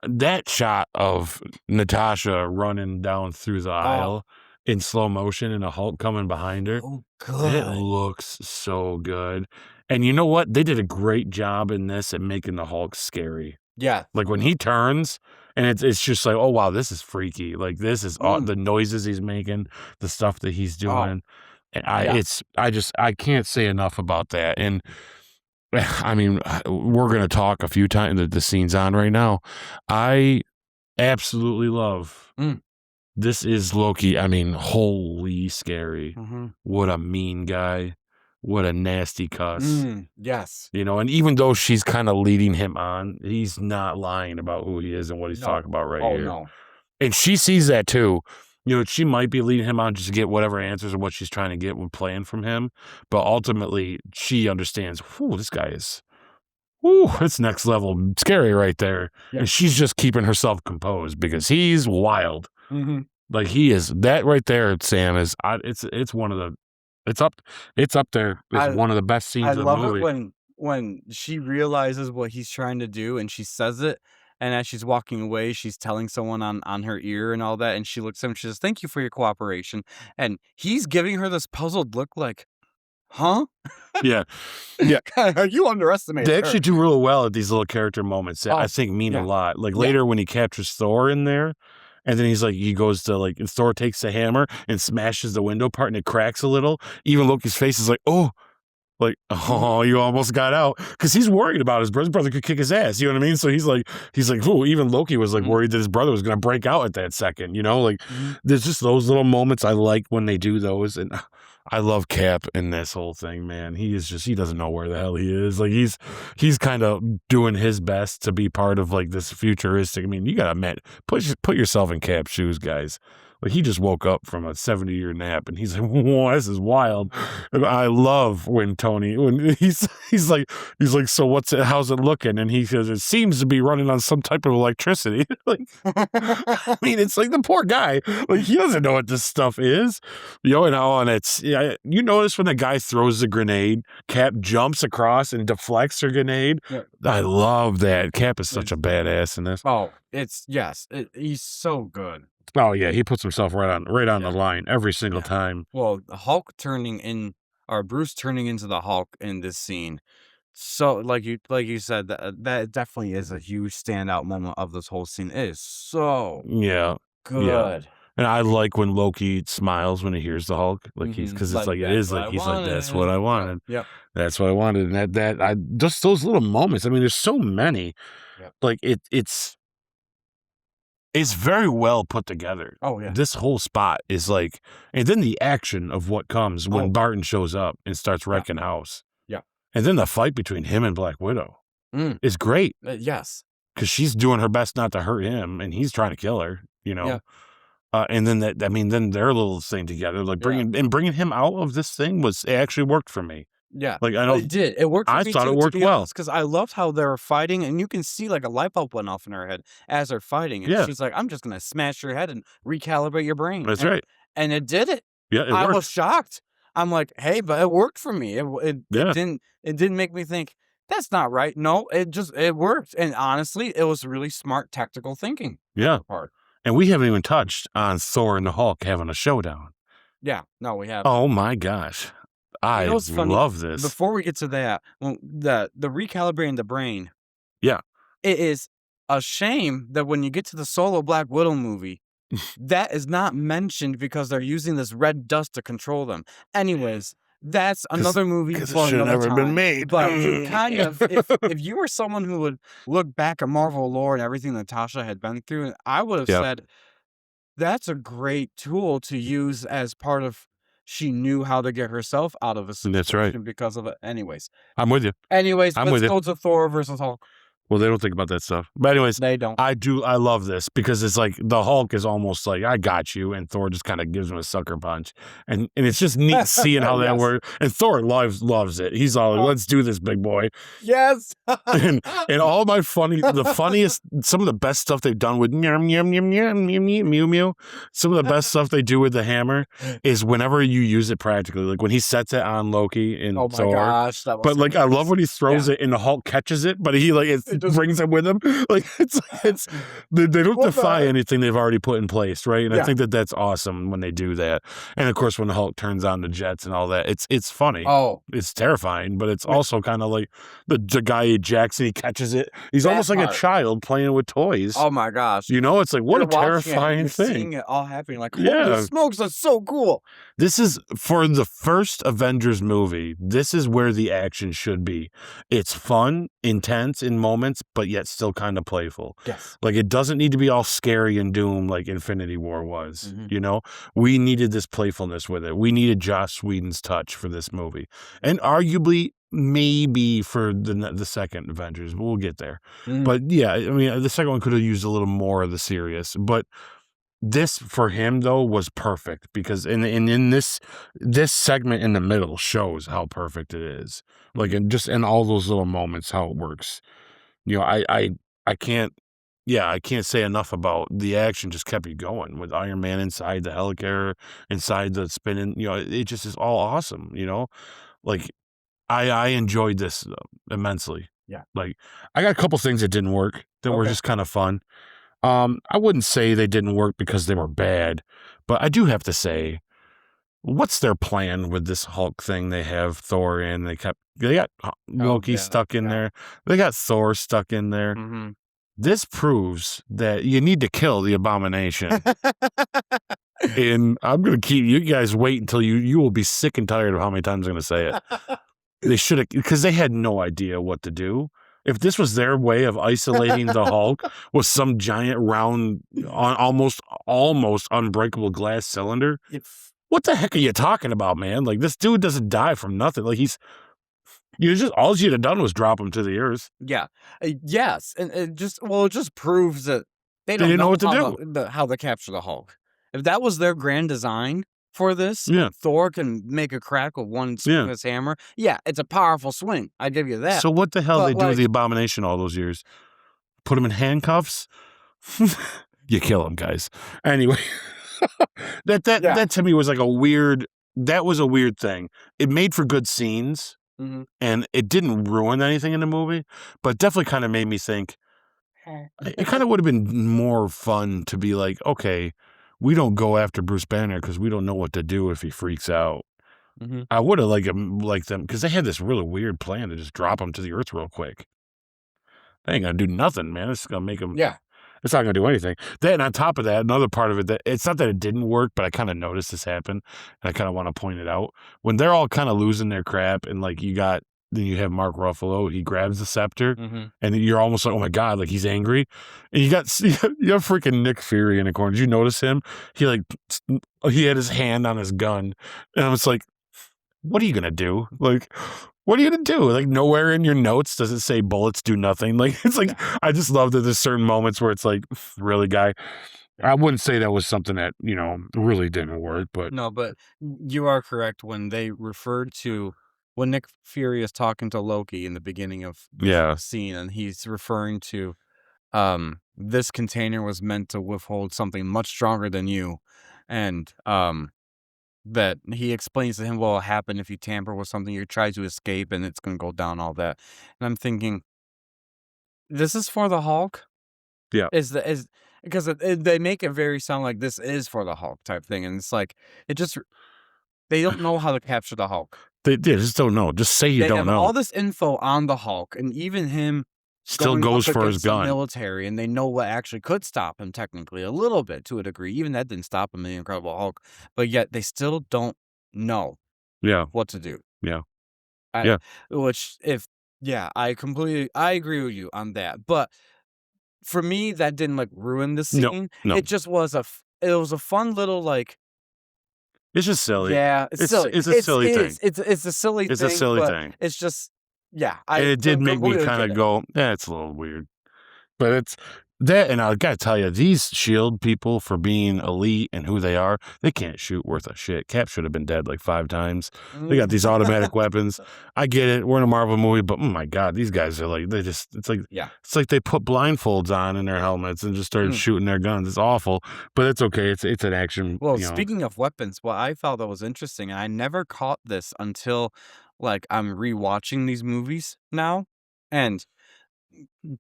Speaker 1: that shot of Natasha running down through the aisle in slow motion and a Hulk coming behind her.
Speaker 3: Oh, good.
Speaker 1: It looks so good. And you know what? They did a great job in this at making the Hulk scary.
Speaker 3: Yeah.
Speaker 1: Like when he turns and it's just like, oh, wow, this is freaky. Like this is all the noises he's making, the stuff that he's doing. And I can't say enough about that. And I mean, we're going to talk a few times, the scene's on right now. I absolutely love this is Loki. I mean, holy scary. What a mean guy. What a nasty cuss.
Speaker 3: Yes.
Speaker 1: And even though she's kind of leading him on, he's not lying about who he is and what he's talking about here.
Speaker 3: Oh, no.
Speaker 1: And she sees that too. She might be leading him on just to get whatever answers of what she's trying to get when playing from him. But ultimately, she understands, this guy is, it's next level scary right there. Yeah. And she's just keeping herself composed because he's wild. Like he is, that right there, Sam, is, it's one of the, it's up there. It's one of the best scenes of the movie.
Speaker 3: I love it when she realizes what he's trying to do and she says it, and as she's walking away, she's telling someone on her ear and all that, and she looks at him and she says, "Thank you for your cooperation." And he's giving her this puzzled look like, huh?
Speaker 1: Yeah.
Speaker 3: You underestimate
Speaker 1: They
Speaker 3: her.
Speaker 1: actually do real well at these little character moments that I think mean a lot. Like later when he captures Thor in there, and then he goes to and Thor takes the hammer and smashes the window part and it cracks a little. Even Loki's face is like, oh, you almost got out. Because he's worried about his brother could kick his ass. You know what I mean? So he's like, oh, even Loki was worried that his brother was going to break out at that second. There's just those little moments I like when they do those. And I love Cap in this whole thing, man. He doesn't know where the hell he is. Like he's kind of doing his best to be part of this futuristic. I mean, you got to admit, put yourself in Cap's shoes, guys. Like he just woke up from a 70-year nap and he's like, whoa, this is wild. And I love when he's like, so how's it looking? And he says, it seems to be running on some type of electricity. I mean, it's like the poor guy, he doesn't know what this stuff is, and it's, you notice when the guy throws the grenade, Cap jumps across and deflects her grenade. Yeah. I love that. Cap is such a badass in this.
Speaker 3: Oh, he's so good.
Speaker 1: Oh yeah, he puts himself right on the line every single time.
Speaker 3: Well, Hulk Bruce turning into the Hulk in this scene. So like you said, that definitely is a huge standout moment of this whole scene. It is so good.
Speaker 1: Yeah. And I like when Loki smiles when he hears the Hulk, because it's he's like, that's what I wanted.
Speaker 3: Yep.
Speaker 1: That's what I wanted, and just those little moments. I mean, there's so many. Yep. It's very well put together.
Speaker 3: Oh, yeah.
Speaker 1: This whole spot is and then the action of what comes when Barton shows up and starts wrecking house.
Speaker 3: Yeah.
Speaker 1: And then the fight between him and Black Widow is great.
Speaker 3: Yes.
Speaker 1: Because she's doing her best not to hurt him and he's trying to kill her, Yeah. And then then their little thing together, bringing him out of this thing it actually worked for me.
Speaker 3: Yeah,
Speaker 1: I know
Speaker 3: it did. It worked.
Speaker 1: I thought it worked well
Speaker 3: because I loved how they were fighting, and you can see a light bulb went off in her head as they're fighting, and she's like, "I'm just gonna smash your head and recalibrate your brain."
Speaker 1: That's right,
Speaker 3: and it did it.
Speaker 1: Yeah,
Speaker 3: I was shocked. I'm like, "Hey, but it worked for me. It didn't make me think that's not right. No, it worked, and honestly, it was really smart tactical thinking.
Speaker 1: Yeah, and we haven't even touched on Thor and the Hulk having a showdown.
Speaker 3: Yeah, no, we have.
Speaker 1: Oh my gosh.
Speaker 3: You
Speaker 1: I
Speaker 3: know what's funny?
Speaker 1: love this.
Speaker 3: Before we get to that, well, the recalibrating the brain,
Speaker 1: Yeah.
Speaker 3: it is a shame that when you get to the solo Black Widow movie, that is not mentioned because they're using this red dust to control them. Anyways, that's another movie
Speaker 1: It
Speaker 3: for
Speaker 1: should have
Speaker 3: another
Speaker 1: never been
Speaker 3: time.
Speaker 1: made.
Speaker 3: But to kind of, if you were someone who would look back at Marvel lore and everything Natasha had been through, I would have
Speaker 1: Yeah.
Speaker 3: said that's a great tool to use as part of. She knew how to get herself out of a
Speaker 1: That's right.
Speaker 3: situation because of it.
Speaker 1: I'm with you.
Speaker 3: Anyways,
Speaker 1: I'm
Speaker 3: let's
Speaker 1: with you.
Speaker 3: go to Thor versus Hulk.
Speaker 1: Well, they don't think about that stuff. But anyways,
Speaker 3: They don't.
Speaker 1: I love this because it's like the Hulk is almost like, I got you. And Thor just kind of gives him a sucker punch. And it's just neat seeing how that
Speaker 3: Yes.
Speaker 1: works. And Thor loves it. He's all like, let's do this, big boy.
Speaker 3: Yes.
Speaker 1: and all my the funniest, some of the best stuff they've done with meow, meow, meow, meow, meow, meow, meow, meow. Some of the best stuff they do with the hammer is whenever you use it practically. Like when he sets it on Loki in
Speaker 3: Oh my
Speaker 1: Thor.
Speaker 3: gosh, that was.
Speaker 1: But like, I love when he throws it and the Hulk catches it, but he like it
Speaker 3: just
Speaker 1: brings him with him. Like it's they don't
Speaker 3: What
Speaker 1: defy
Speaker 3: the-
Speaker 1: anything they've already put in place, right? And I
Speaker 3: Yeah.
Speaker 1: think that's awesome when they do that. And of course, when the Hulk turns on the jets and all that, it's funny.
Speaker 3: Oh,
Speaker 1: It's terrifying, but it's also kind of like the guy Jackson. He catches it. He's
Speaker 3: That
Speaker 1: almost like a
Speaker 3: part.
Speaker 1: child playing with toys.
Speaker 3: oh my gosh.
Speaker 1: You know, it's like what
Speaker 3: You're
Speaker 1: a
Speaker 3: watching it and
Speaker 1: terrifying
Speaker 3: you're
Speaker 1: thing.
Speaker 3: Seeing it all happening, like
Speaker 1: Yeah.
Speaker 3: holy smokes, that's so cool.
Speaker 1: This is for the first Avengers movie. This is where the action should be. It's fun, intense in moments, but yet still kind of playful.
Speaker 3: Yes.
Speaker 1: Like it doesn't need to be all scary and doom like Infinity War was.
Speaker 3: Mhm.
Speaker 1: You know, we needed this playfulness with it. We needed Joss Whedon's touch for this movie, and arguably maybe for the second Avengers. But we'll get there.
Speaker 3: Mhm.
Speaker 1: But yeah, I mean, the second one could have used a little more of the serious, but. This for him though was perfect because in this segment in the middle shows how perfect it is. Like just in all those little moments how it works. You know, I can't say enough about the action just kept you going with Iron Man inside the helicarrier, inside the spinning, you know, it just is all awesome, you know? Like I enjoyed this immensely.
Speaker 3: Yeah.
Speaker 1: Like I got a couple things that didn't work that were
Speaker 3: Okay.
Speaker 1: just kind of fun. I wouldn't say they didn't work because they were bad, but I do have to say, what's their plan with this Hulk thing? They have Thor in. They got Loki
Speaker 3: yeah,
Speaker 1: stuck in
Speaker 3: yeah.
Speaker 1: there. They got Thor stuck in there.
Speaker 3: Mhm.
Speaker 1: This proves that you need to kill the Abomination. And I'm gonna keep you guys wait until you will be sick and tired of how many times I'm gonna say it. They should have, because they had no idea what to do. If this was their way of isolating the Hulk was some giant round, almost unbreakable glass cylinder,
Speaker 3: It's
Speaker 1: what the heck are you talking about, man? Like this dude doesn't die from nothing. Like all you'd have done was drop him to the earth.
Speaker 3: yeah. Yes, and it just proves that they
Speaker 1: didn't know what to
Speaker 3: how to capture the Hulk. If that was their grand design for this,
Speaker 1: Yeah.
Speaker 3: Thor can make a crack with one swing
Speaker 1: Yeah.
Speaker 3: of his hammer. Yeah, it's a powerful swing. I give you that.
Speaker 1: So what the hell
Speaker 3: But,
Speaker 1: they do with the
Speaker 3: like-
Speaker 1: Abomination all those years? Put him in handcuffs? You kill him, guys. Anyway, that to me was like a weird thing. It made for good scenes.
Speaker 3: Mhm.
Speaker 1: And it didn't ruin anything in the movie, but definitely kind of made me think it kind of would have been more fun to be like, okay, we don't go after Bruce Banner because we don't know what to do if he freaks out.
Speaker 3: Mhm.
Speaker 1: I would have liked them because they had this really weird plan to just drop him to the earth real quick. They ain't gonna do nothing, man. It's gonna make him.
Speaker 3: Yeah.
Speaker 1: It's not gonna do anything. Then on top of that, another part of it that it's not that it didn't work, but I kind of noticed this happen, and I kind of want to point it out when they're all kind of losing their crap, and like then you have Mark Ruffalo. He grabs the scepter,
Speaker 3: Mhm.
Speaker 1: and you're almost like, oh my god, like he's angry, and you have freaking Nick Fury in the corner. Did you notice him? He had his hand on his gun, and I was like, what are you gonna do? Like, what are you gonna do? Like, nowhere in your notes does it say bullets do nothing. Like, it's like I just love that there's certain moments where it's like, really, guy. I wouldn't say that was something that really didn't work, but
Speaker 3: No, but you are correct when they referred to when Nick Fury is talking to Loki in the beginning of the
Speaker 1: Yeah.
Speaker 3: scene, and he's referring to this container was meant to withhold something much stronger than you, and that he explains to him what will happen if you tamper with something, you try to escape, and it's going to go down, all that. And I'm thinking, this is for the Hulk.
Speaker 1: Yeah.
Speaker 3: Because they make it very sound like this is for the Hulk type thing, and it's like it just They don't know how to capture the Hulk.
Speaker 1: They just don't know. Just say you
Speaker 3: They
Speaker 1: don't
Speaker 3: have
Speaker 1: know.
Speaker 3: all this info on the Hulk, and even him
Speaker 1: Still
Speaker 3: going
Speaker 1: goes
Speaker 3: up
Speaker 1: for his
Speaker 3: against the
Speaker 1: gun.
Speaker 3: military, and they know what actually could stop him technically a little bit to a degree. Even that didn't stop him in the Incredible Hulk, but yet they still don't know
Speaker 1: Yeah,
Speaker 3: what to do.
Speaker 1: yeah,
Speaker 3: I,
Speaker 1: yeah.
Speaker 3: Which I agree with you on that. But for me, that didn't like ruin the
Speaker 1: No,
Speaker 3: scene.
Speaker 1: no.
Speaker 3: It just was it was a fun little like.
Speaker 1: It's just silly.
Speaker 3: Yeah, it's silly.
Speaker 1: It's a silly thing.
Speaker 3: It's a silly
Speaker 1: It's
Speaker 3: thing.
Speaker 1: a silly
Speaker 3: but
Speaker 1: thing.
Speaker 3: It's just
Speaker 1: And
Speaker 3: I
Speaker 1: it did make me
Speaker 3: completely
Speaker 1: kind
Speaker 3: get
Speaker 1: of
Speaker 3: it.
Speaker 1: go, it's a little weird. But it's that, and I gotta tell you, these Shield people, for being elite and who they are, they can't shoot worth a shit. Cap should have been dead like 5 times. They got these automatic weapons. I get it. We're in a Marvel movie, but oh my god, these guys are like, it's like they put blindfolds on in their helmets and just started shooting their guns. It's awful, but it's okay. It's an action.
Speaker 3: Well, speaking of weapons, what I felt that was interesting, and I never caught this until like I'm rewatching these movies now, and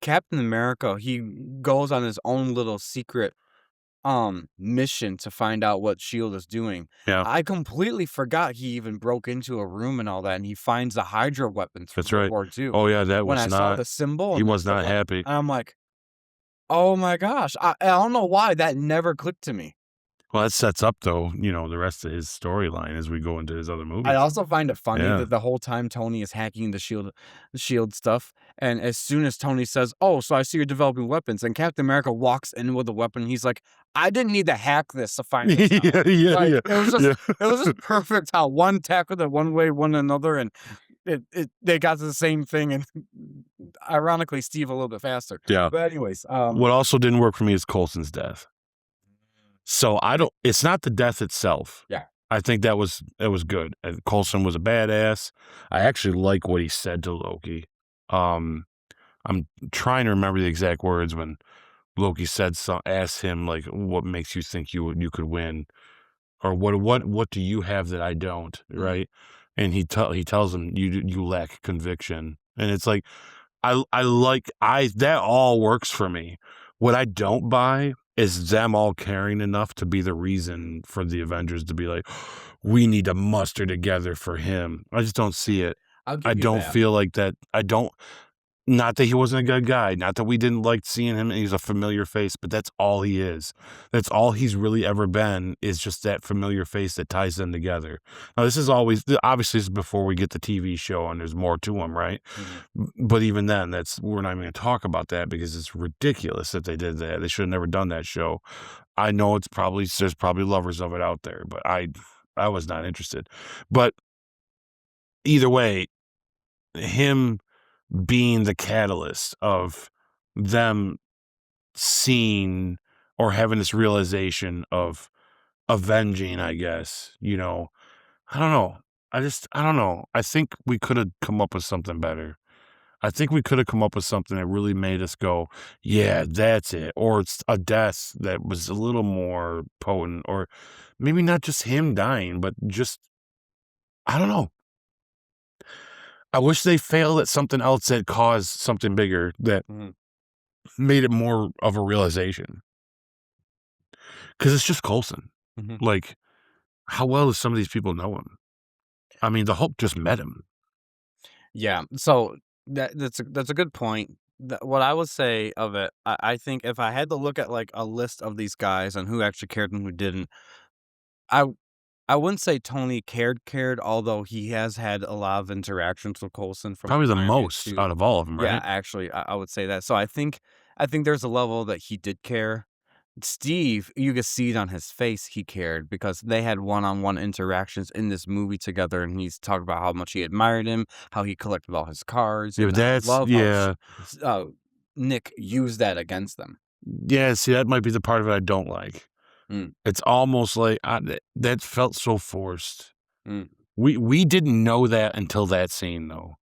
Speaker 3: Captain America, he goes on his own little secret mission to find out what Shield is doing.
Speaker 1: Yeah,
Speaker 3: I completely forgot he even broke into a room and all that, and he finds the Hydra weapons from
Speaker 1: that's right.
Speaker 3: World War II.
Speaker 1: Oh yeah, that
Speaker 3: When
Speaker 1: was
Speaker 3: I saw
Speaker 1: not.
Speaker 3: the symbol,
Speaker 1: He
Speaker 3: and
Speaker 1: was not
Speaker 3: stuff,
Speaker 1: happy.
Speaker 3: and I'm like, oh my gosh, I don't know why that never clicked to me.
Speaker 1: Well, that sets up, though, the rest of his storyline as we go into his other movies.
Speaker 3: I also find it funny
Speaker 1: Yeah.
Speaker 3: that the whole time Tony is hacking the shield stuff, and as soon as Tony says, "Oh, so I see you're developing weapons," and Captain America walks in with a weapon, he's like, "I didn't need to hack this to find this out." Like, it was just perfect how one tackled it one way, one another, and they got to the same thing, and ironically, Steve a little bit faster.
Speaker 1: Yeah.
Speaker 3: But anyways,
Speaker 1: What also didn't work for me is Coulson's death. So it's not the death itself.
Speaker 3: Yeah.
Speaker 1: I think it was good. Coulson was a badass. I actually like what he said to Loki. I'm trying to remember the exact words when Loki asked him like, what makes you think you could win? Or what do you have that I don't, right? And he tells him you lack conviction. And it's like that all works for me. What I don't buy is them all caring enough to be the reason for the Avengers to be like, we need to muster together for him. I just don't see it. I don't feel like that. Not that he wasn't a good guy, not that we didn't like seeing him and he's a familiar face, but that's all he is. That's all he's really ever been, is just that familiar face that ties them together. Now, this is obviously this is before we get the TV show and there's more to him, right? Mm-hmm. But even then, we're not even going to talk about that because it's ridiculous that they did that. They should have never done that show. I know there's probably lovers of it out there, but I was not interested. But either way, him being the catalyst of them seeing or having this realization of avenging, I guess, I don't know. I don't know. I think we could have come up with something better. I think we could have come up with something that really made us go, yeah, that's it. Or it's a death that was a little more potent, or maybe not just him dying, but just, I don't know. I wish they failed at something else that caused something bigger that made it more of a realization. Because it's just Coulson. Mm-hmm. Like, how well do some of these people know him? I mean, the Hulk just met him.
Speaker 3: Yeah, so that's a good point. What I would say of it, I think if I had to look at like a list of these guys and who actually cared and who didn't, I wouldn't say Tony cared, although he has had a lot of interactions with Coulson from
Speaker 1: probably the most out of all of them, right?
Speaker 3: Yeah, actually, I would say that. So I think there's a level that he did care. Steve, you can see it on his face, he cared because they had one-on-one interactions in this movie together, and he's talking about how much he admired him, how he collected all his cars.
Speaker 1: Yeah, that's
Speaker 3: how Nick used that against them.
Speaker 1: Yeah, see, that might be the part of it I don't like. It's almost like that felt so forced. We didn't know that until that scene, though.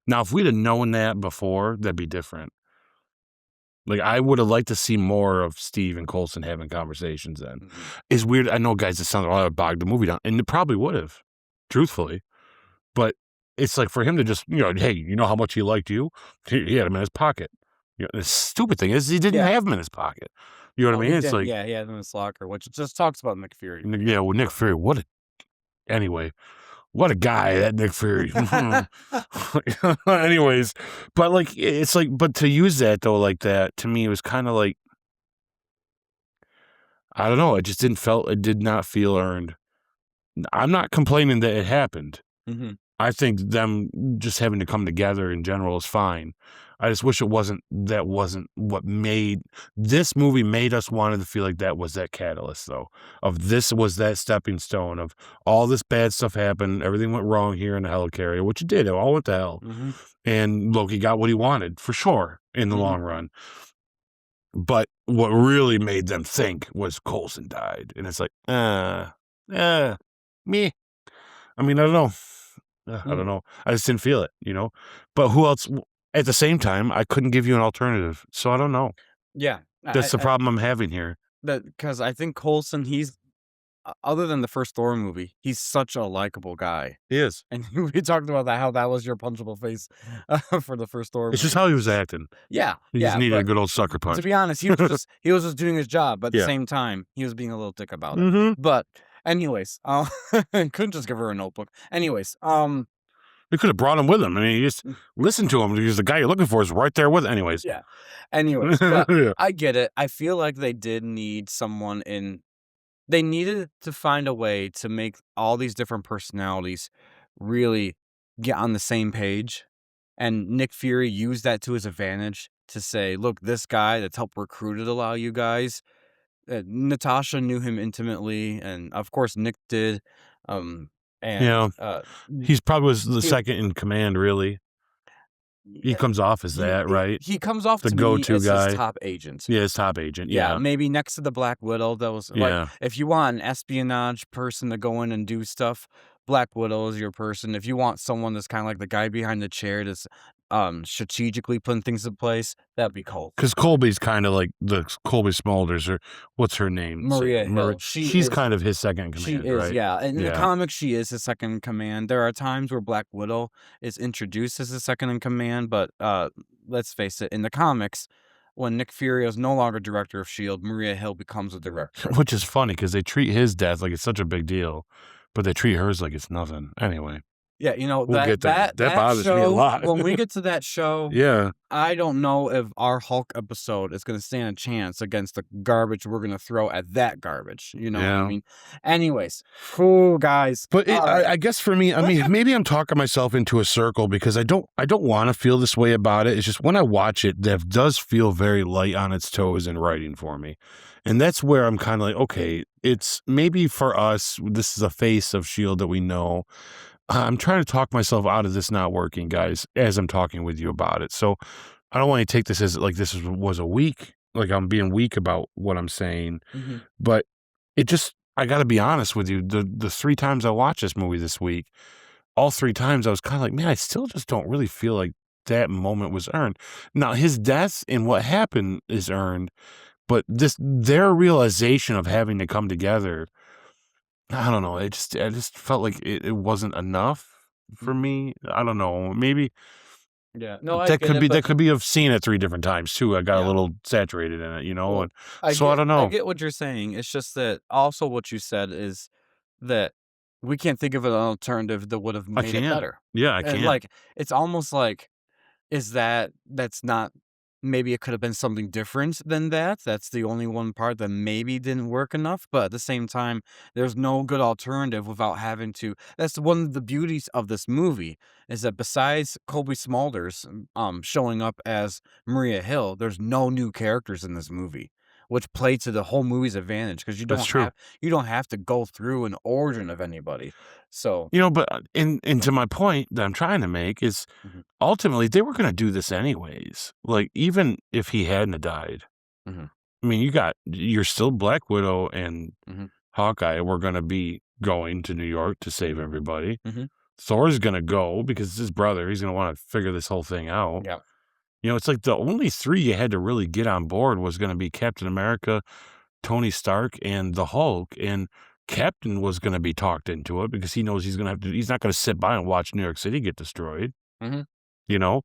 Speaker 1: Now, if we'd have known that before, that'd be different. Like, I would have liked to see more of Steve and Coulson having conversations then. It's weird. I know, guys, it sounds like, it bogged the movie down. And it probably would have, truthfully. But it's like for him to just, hey, you know how much he liked you? He had him in his pocket. The stupid thing is he didn't have him in his pocket. You know what I mean? It's like,
Speaker 3: he had him in his locker, which just talks about Nick Fury.
Speaker 1: Yeah, well, Nick Fury, what a anyway, what a guy, that Nick Fury. Anyways, but like, it's like, but to use that though, like that, to me, it was kind of like, I don't know. It did not feel earned. I'm not complaining that it happened.
Speaker 3: Mhm.
Speaker 1: I think them just having to come together in general is fine. I just wish wasn't what made this movie made us wanted to feel like that was that catalyst though. Of this was that stepping stone of all this bad stuff happened, everything went wrong here in the Helicarrier, which it did. It all went to hell.
Speaker 3: Mhm.
Speaker 1: And Loki got what he wanted for sure in the
Speaker 3: Mhm.
Speaker 1: long run. But what really made them think was Coulson died. And it's like, me. I mean, I don't know. I don't know. I just didn't feel it, you know? But who else? At the same time, I couldn't give you an alternative. So I don't know.
Speaker 3: Yeah.
Speaker 1: That's the problem I'm having here.
Speaker 3: Because I think Coulson, he's other than the first Thor movie, he's such a likable guy.
Speaker 1: He is.
Speaker 3: And we talked about that, how that was your punchable face for the first Thor
Speaker 1: It's
Speaker 3: movie.
Speaker 1: just how he was acting.
Speaker 3: Yeah.
Speaker 1: He
Speaker 3: yeah,
Speaker 1: just needed a
Speaker 3: but
Speaker 1: good old sucker
Speaker 3: to
Speaker 1: punch.
Speaker 3: be honest, he was just doing his job, but at the
Speaker 1: Yeah.
Speaker 3: same time, he was being a little dick about it.
Speaker 1: Mm-hmm.
Speaker 3: But anyways, couldn't just give her a notebook. Anyways,
Speaker 1: They could have brought him with him. I mean, you just listen to him because the guy you're looking for is right there with. Anyways.
Speaker 3: yeah. Anyways, but
Speaker 1: Yeah.
Speaker 3: I get it. I feel like they did need someone in. They needed to find a way to make all these different personalities really get on the same page. And Nick Fury used that to his advantage to say, look, this guy that's helped recruit a lot of you guys, Natasha knew him intimately, and of course Nick did. And
Speaker 1: Yeah. He's probably was the second in command, really. He comes off as that, right?
Speaker 3: He comes off
Speaker 1: The
Speaker 3: to
Speaker 1: go-to
Speaker 3: me as
Speaker 1: guy.
Speaker 3: his top agent.
Speaker 1: Yeah, his top agent.
Speaker 3: Yeah,
Speaker 1: Yeah.
Speaker 3: maybe next to the Black Widow. That was
Speaker 1: Yeah.
Speaker 3: like, if you want an espionage person to go in and do stuff, Black Widow is your person. If you want someone that's kind of like the guy behind the chair that's strategically putting things in place, that'd be Cole.
Speaker 1: Because Colby's kind of like the Colby Smulders, or what's her name?
Speaker 3: Maria Hill.
Speaker 1: She's kind of his second in command,
Speaker 3: She is,
Speaker 1: right?
Speaker 3: yeah. In the
Speaker 1: Yeah.
Speaker 3: comics, she is his second in command. There are times where Black Widow is introduced as his second in command, but let's face it, in the comics, when Nick Fury is no longer director of S.H.I.E.L.D., Maria Hill becomes a director.
Speaker 1: Which is funny because they treat his death like it's such a big deal, but they treat hers like it's nothing. Anyway.
Speaker 3: Yeah, you know,
Speaker 1: We'll get there. That bothers me a
Speaker 3: show,
Speaker 1: lot.
Speaker 3: when we get to that show,
Speaker 1: Yeah.
Speaker 3: I don't know if our Hulk episode is going to stand a chance against the garbage we're going to throw at that garbage. You know what I
Speaker 1: Yeah.
Speaker 3: mean? Anyways, cool, guys.
Speaker 1: But
Speaker 3: All right.
Speaker 1: I guess for me, I mean, maybe I'm talking myself into a circle because I don't want to feel this way about it. It's just when I watch it, that does feel very light on its toes in writing for me. And that's where I'm kind of like, okay, it's maybe for us, this is a face of S.H.I.E.L.D. that we know. I'm trying to talk myself out of this not working, guys, as I'm talking with you about it. So I don't want you to take this as like this was a weak, like I'm being weak about what I'm saying.
Speaker 3: Mm-hmm.
Speaker 1: But it just, I got to be honest with you. The 3 times I watched this movie this week, all 3 times I was kind of like, man, I still just don't really feel like that moment was earned. Now, his death and what happened is earned, but their realization of having to come together, I don't know. I just felt like it wasn't enough for me. I don't know. Maybe
Speaker 3: Yeah, no, I
Speaker 1: that
Speaker 3: get
Speaker 1: could
Speaker 3: it,
Speaker 1: be
Speaker 3: but
Speaker 1: that could be of seeing it 3 different times too. I got a
Speaker 3: Yeah.
Speaker 1: little saturated in it, you know.
Speaker 3: Well,
Speaker 1: And
Speaker 3: I
Speaker 1: so I don't know.
Speaker 3: get what you're saying. It's just that also what you said is that we can't think of an alternative that would have
Speaker 1: I
Speaker 3: made it
Speaker 1: can't.
Speaker 3: better.
Speaker 1: Yeah, I
Speaker 3: And
Speaker 1: can't.
Speaker 3: like, it's almost like, that's not, maybe it could have been something different than that. That's the only one part that maybe didn't work enough. But at the same time, there's no good alternative without having to. That's one of the beauties of this movie, is that besides Colby Smulders showing up as Maria Hill, there's no new characters in this movie, which play to the whole movie's advantage because
Speaker 1: That's true.
Speaker 3: you don't have to go through an origin of anybody. So
Speaker 1: You know, but and to my point that I'm trying to make is
Speaker 3: Mhm.
Speaker 1: ultimately they were going to do this anyways. Like even if he hadn't have died,
Speaker 3: Mhm.
Speaker 1: I mean, you're still Black Widow and
Speaker 3: Mhm.
Speaker 1: Hawkeye. We're going to be going to New York to save everybody.
Speaker 3: Mhm.
Speaker 1: Thor's going to go because it's his brother. He's going to want to figure this whole thing out.
Speaker 3: Yeah.
Speaker 1: You know, it's like the only 3 you had to really get on board was going to be Captain America, Tony Stark, and the Hulk. And Captain was going to be talked into it because he knows he's not going to sit by and watch New York City get destroyed.
Speaker 3: Mhm.
Speaker 1: You know,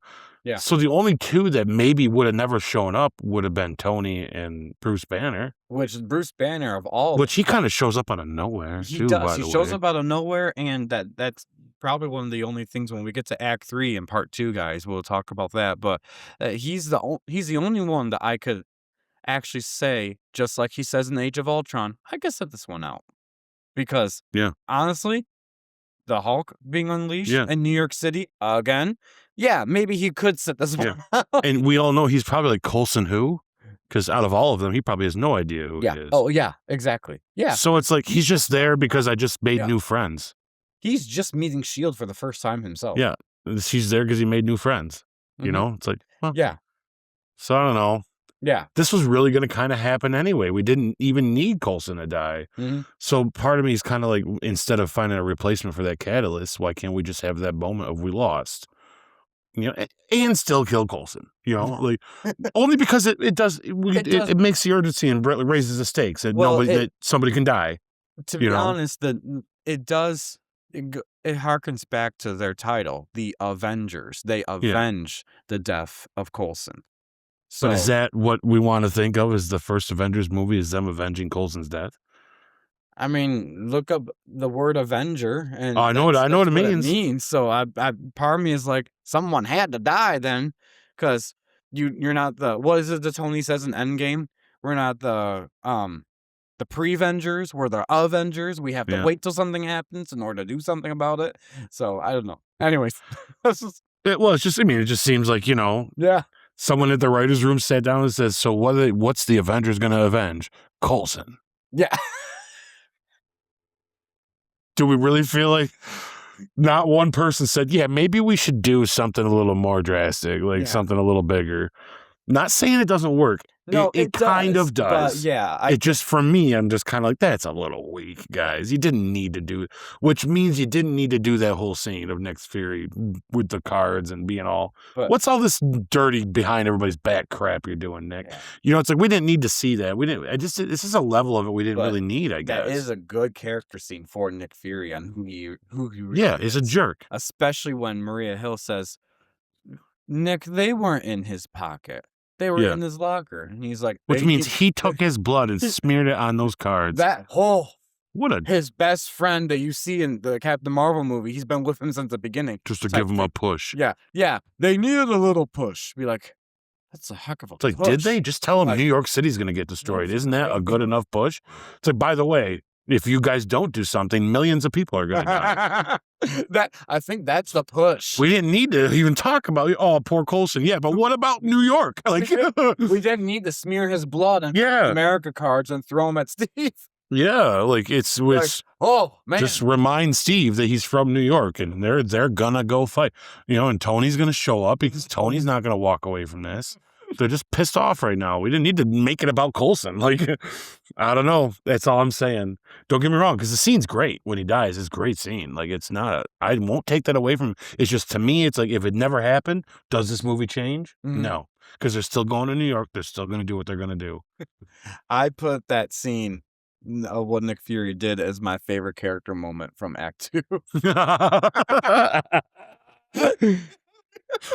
Speaker 3: Yeah.
Speaker 1: So the only two that maybe would have never shown up would have been Tony and Bruce Banner.
Speaker 3: Which is Bruce Banner of all.
Speaker 1: Which he kind of shows up out of nowhere,
Speaker 3: He
Speaker 1: too,
Speaker 3: does.
Speaker 1: by
Speaker 3: He
Speaker 1: the
Speaker 3: shows
Speaker 1: way.
Speaker 3: up out of nowhere, and that's probably one of the only things when we get to Act 3 and Part 2, guys, we'll talk about that. But he's the only one that I could actually say, just like he says in Age of Ultron, I could set this one out. Because,
Speaker 1: Yeah.
Speaker 3: honestly, the Hulk being unleashed
Speaker 1: Yeah.
Speaker 3: in New York City again, yeah, maybe he could set this one out.
Speaker 1: And we all know he's probably like Coulson who? Because out of all of them, he probably has no idea who he is.
Speaker 3: Oh, yeah, exactly. Yeah.
Speaker 1: So it's like he's just there because I just made
Speaker 3: Yeah.
Speaker 1: new friends.
Speaker 3: He's just meeting S.H.I.E.L.D. for the first time himself.
Speaker 1: Yeah. He's there because he made new friends. You
Speaker 3: Mhm.
Speaker 1: know? It's like, well,
Speaker 3: Yeah.
Speaker 1: So I don't know.
Speaker 3: Yeah.
Speaker 1: This was really going to kind of happen anyway. We didn't even need Coulson to die.
Speaker 3: Mhm.
Speaker 1: So part of me is kind of like, instead of finding a replacement for that catalyst, why can't we just have that moment of we lost? You know, and still kill Coulson, you know, like only because it does, it makes the urgency and raises the stakes that that somebody can die.
Speaker 3: To be honest, it does, it harkens back to their title, the Avengers. They avenge the death of Coulson. So,
Speaker 1: but is that what we want to think of as the first Avengers movie, is them avenging Coulson's death?
Speaker 3: I mean, look up the word Avenger, and
Speaker 1: I know what it means.
Speaker 3: So part of me is like, someone had to die then, because you're not the, what is it that Tony says in Endgame? We're not the pre-Vengers, we're the Avengers. We have to wait till something happens in order to do something about it. So I don't know. Anyways,
Speaker 1: it just seems like, you know, someone at the writer's room sat down and says, so what's the Avengers going to avenge? Coulson.
Speaker 3: Yeah.
Speaker 1: Do we really feel like not one person said, yeah, maybe we should do something a little more drastic, like something a little bigger? Not saying it doesn't work.
Speaker 3: No,
Speaker 1: it kind of does.
Speaker 3: But yeah,
Speaker 1: it just, for me, I'm just kind of like, that's a little weak, guys. You didn't need to do it, which means you didn't need to do that whole scene of Nick Fury with the cards and being all, what's all this dirty behind everybody's back crap you're doing, Nick? Yeah. You know, it's like, we didn't need to see that. This is a level of it we didn't really need, I guess.
Speaker 3: That is a good character scene for Nick Fury on who he really
Speaker 1: is a jerk.
Speaker 3: Especially when Maria Hill says, Nick, they weren't in his pocket. They were in his locker. And he's like,
Speaker 1: which means he took his blood and smeared it on those cards.
Speaker 3: His best friend that you see in the Captain Marvel movie, he's been with him since the beginning.
Speaker 1: Just to give him a push.
Speaker 3: Yeah. They needed a little push. Be like, that's a heck of a push.
Speaker 1: It's like, did they just tell him New York City's going to get destroyed? Isn't that a good enough push? It's like, by the way, if you guys don't do something, millions of people are going to die.
Speaker 3: I think that's the push.
Speaker 1: We didn't need to even talk about, poor Coulson. Yeah, but what about New York? Like,
Speaker 3: we didn't need to smear his blood on America cards and throw them at Steve.
Speaker 1: Yeah, like it's
Speaker 3: like, oh man,
Speaker 1: just remind Steve that he's from New York and they're gonna go fight. You know, and Tony's gonna show up because Tony's not gonna walk away from this. They're just pissed off right now. We didn't need to make it about Coulson. Like, I don't know. That's all I'm saying. Don't get me wrong, because the scene's great when he dies. It's a great scene. Like, it's not. I won't take that away from him. It's just, to me, it's like, if it never happened, does this movie change? Mm-hmm. No, because they're still going to New York. They're still going to do what they're going to do.
Speaker 3: I put that scene of what Nick Fury did as my favorite character moment from Act 2.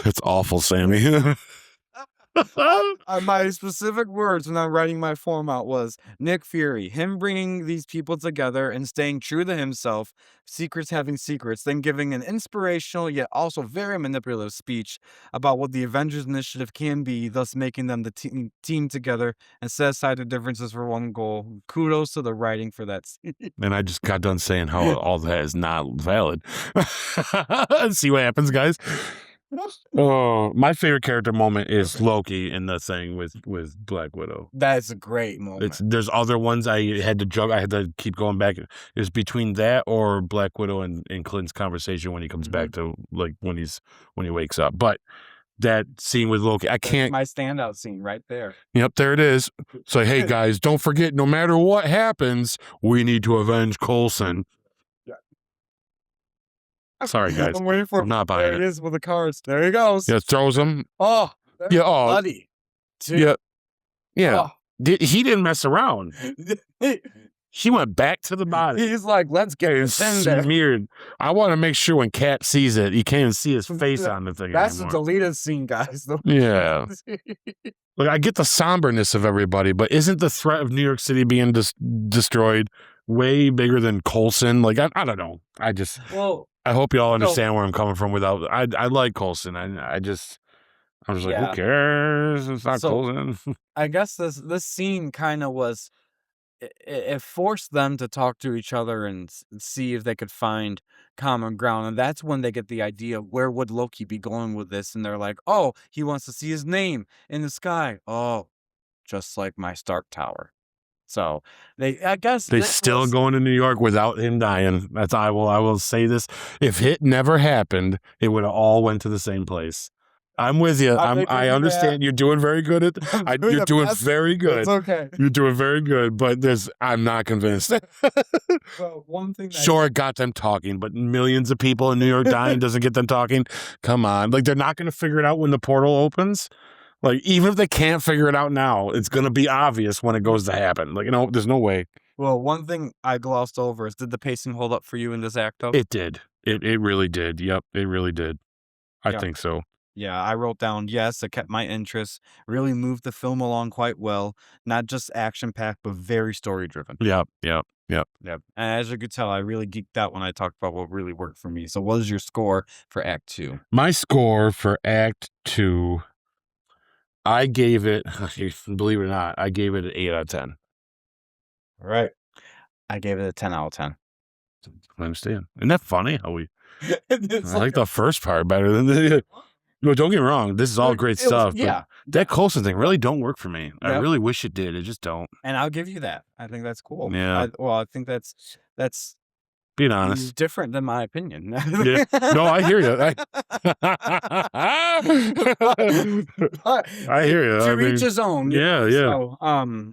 Speaker 1: It's awful, Sammy.
Speaker 3: My specific words when I'm writing my form out was Nick Fury, him bringing these people together and staying true to himself, secrets having secrets, then giving an inspirational yet also very manipulative speech about what the Avengers initiative can be, thus making them the team together and set aside their differences for one goal. Kudos to the writing for that scene.
Speaker 1: And I just got done saying how all that is not valid. See what happens, guys. Oh, my favorite character moment is Loki in the thing with Black Widow.
Speaker 3: That's a great moment.
Speaker 1: There's other ones I had to keep going back. It was between that or Black Widow and Clint's conversation when he comes back to, like, when he wakes up. But that scene with Loki, I can't.
Speaker 3: That's my standout scene right there.
Speaker 1: Yep, there it is. So, hey guys, don't forget, no matter what happens, we need to avenge Coulson. Sorry, guys.
Speaker 3: I'm waiting for
Speaker 1: I'm not buying it.
Speaker 3: There it is with the cards. There he goes.
Speaker 1: Yeah, throws them.
Speaker 3: Oh,
Speaker 1: yeah. Oh,
Speaker 3: buddy.
Speaker 1: Yeah. Yeah. Oh. He didn't mess around. She went back to the body.
Speaker 3: He's like, let's get
Speaker 1: And
Speaker 3: this in there.
Speaker 1: smeared. I want to make sure when Cap sees it, he can't even see his face on the thing
Speaker 3: That's the
Speaker 1: anymore.
Speaker 3: deleted scene, guys.
Speaker 1: Yeah. Like, I get the somberness of everybody, but isn't the threat of New York City being destroyed way bigger than Coulson? Like, I don't know.
Speaker 3: Well,
Speaker 1: I hope y'all understand where I'm coming from. Without, I like Coulson. I'm just like,
Speaker 3: Yeah.
Speaker 1: who cares? It's not
Speaker 3: So-
Speaker 1: Coulson.
Speaker 3: I guess this scene kind of was. It forced them to talk to each other and see if they could find common ground, and that's when they get the idea, where would Loki be going with this? And they're like, oh, he wants to see his name in the sky. Oh, just like my Stark Tower. So I guess
Speaker 1: They
Speaker 3: this
Speaker 1: still
Speaker 3: was-
Speaker 1: going to New York without him dying. That's I will say this. If it never happened, it would have all went to the same place. I'm with you. I understand. You're doing very good at. You're doing very good.
Speaker 3: It's okay.
Speaker 1: You're doing very good, but I'm not convinced.
Speaker 3: Well, one thing.
Speaker 1: Sure, it got them talking, but millions of people in New York dying doesn't get them talking. Come on, like they're not going to figure it out when the portal opens. Like even if they can't figure it out now, it's going to be obvious when it goes to happen. Like there's no way.
Speaker 3: Well, one thing I glossed over is, did the pacing hold up for you in this act? Though
Speaker 1: It did. It really did. Yep, it really did. I think so.
Speaker 3: Yeah, I wrote down, yes, it kept my interest, really moved the film along quite well, not just action-packed, but very story-driven.
Speaker 1: Yep.
Speaker 3: Yep. And as you could tell, I really geeked out when I talked about what really worked for me. So what is your score for Act 2?
Speaker 1: My score for Act 2, I gave it, believe it or not, I gave it an 8 out of 10.
Speaker 3: All right. I gave it a 10 out of 10.
Speaker 1: I understand. Isn't that funny how we...
Speaker 3: It's
Speaker 1: I like the first part better than the... No, don't get me wrong. This is all great stuff.
Speaker 3: Yeah.
Speaker 1: But that Coulson thing really don't work for me. I
Speaker 3: Yep.
Speaker 1: really wish it did. It just don't.
Speaker 3: And I'll give you that. I think that's cool.
Speaker 1: Yeah.
Speaker 3: I think that's
Speaker 1: Being honest.
Speaker 3: different than my opinion.
Speaker 1: Yeah. No, I hear you. I hear you.
Speaker 3: To each his own.
Speaker 1: Yeah.
Speaker 3: So,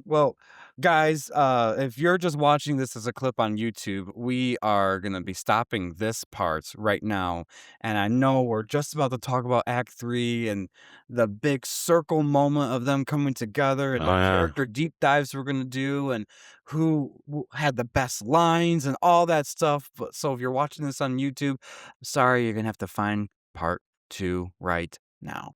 Speaker 3: well, guys, if you're just watching this as a clip on YouTube, we are going to be stopping this part right now. And I know we're just about to talk about Act 3 and the big circle moment of them coming together and the character deep dives we're going to do and who had the best lines and all that stuff. But so if you're watching this on YouTube, sorry, you're going to have to find part 2 right now.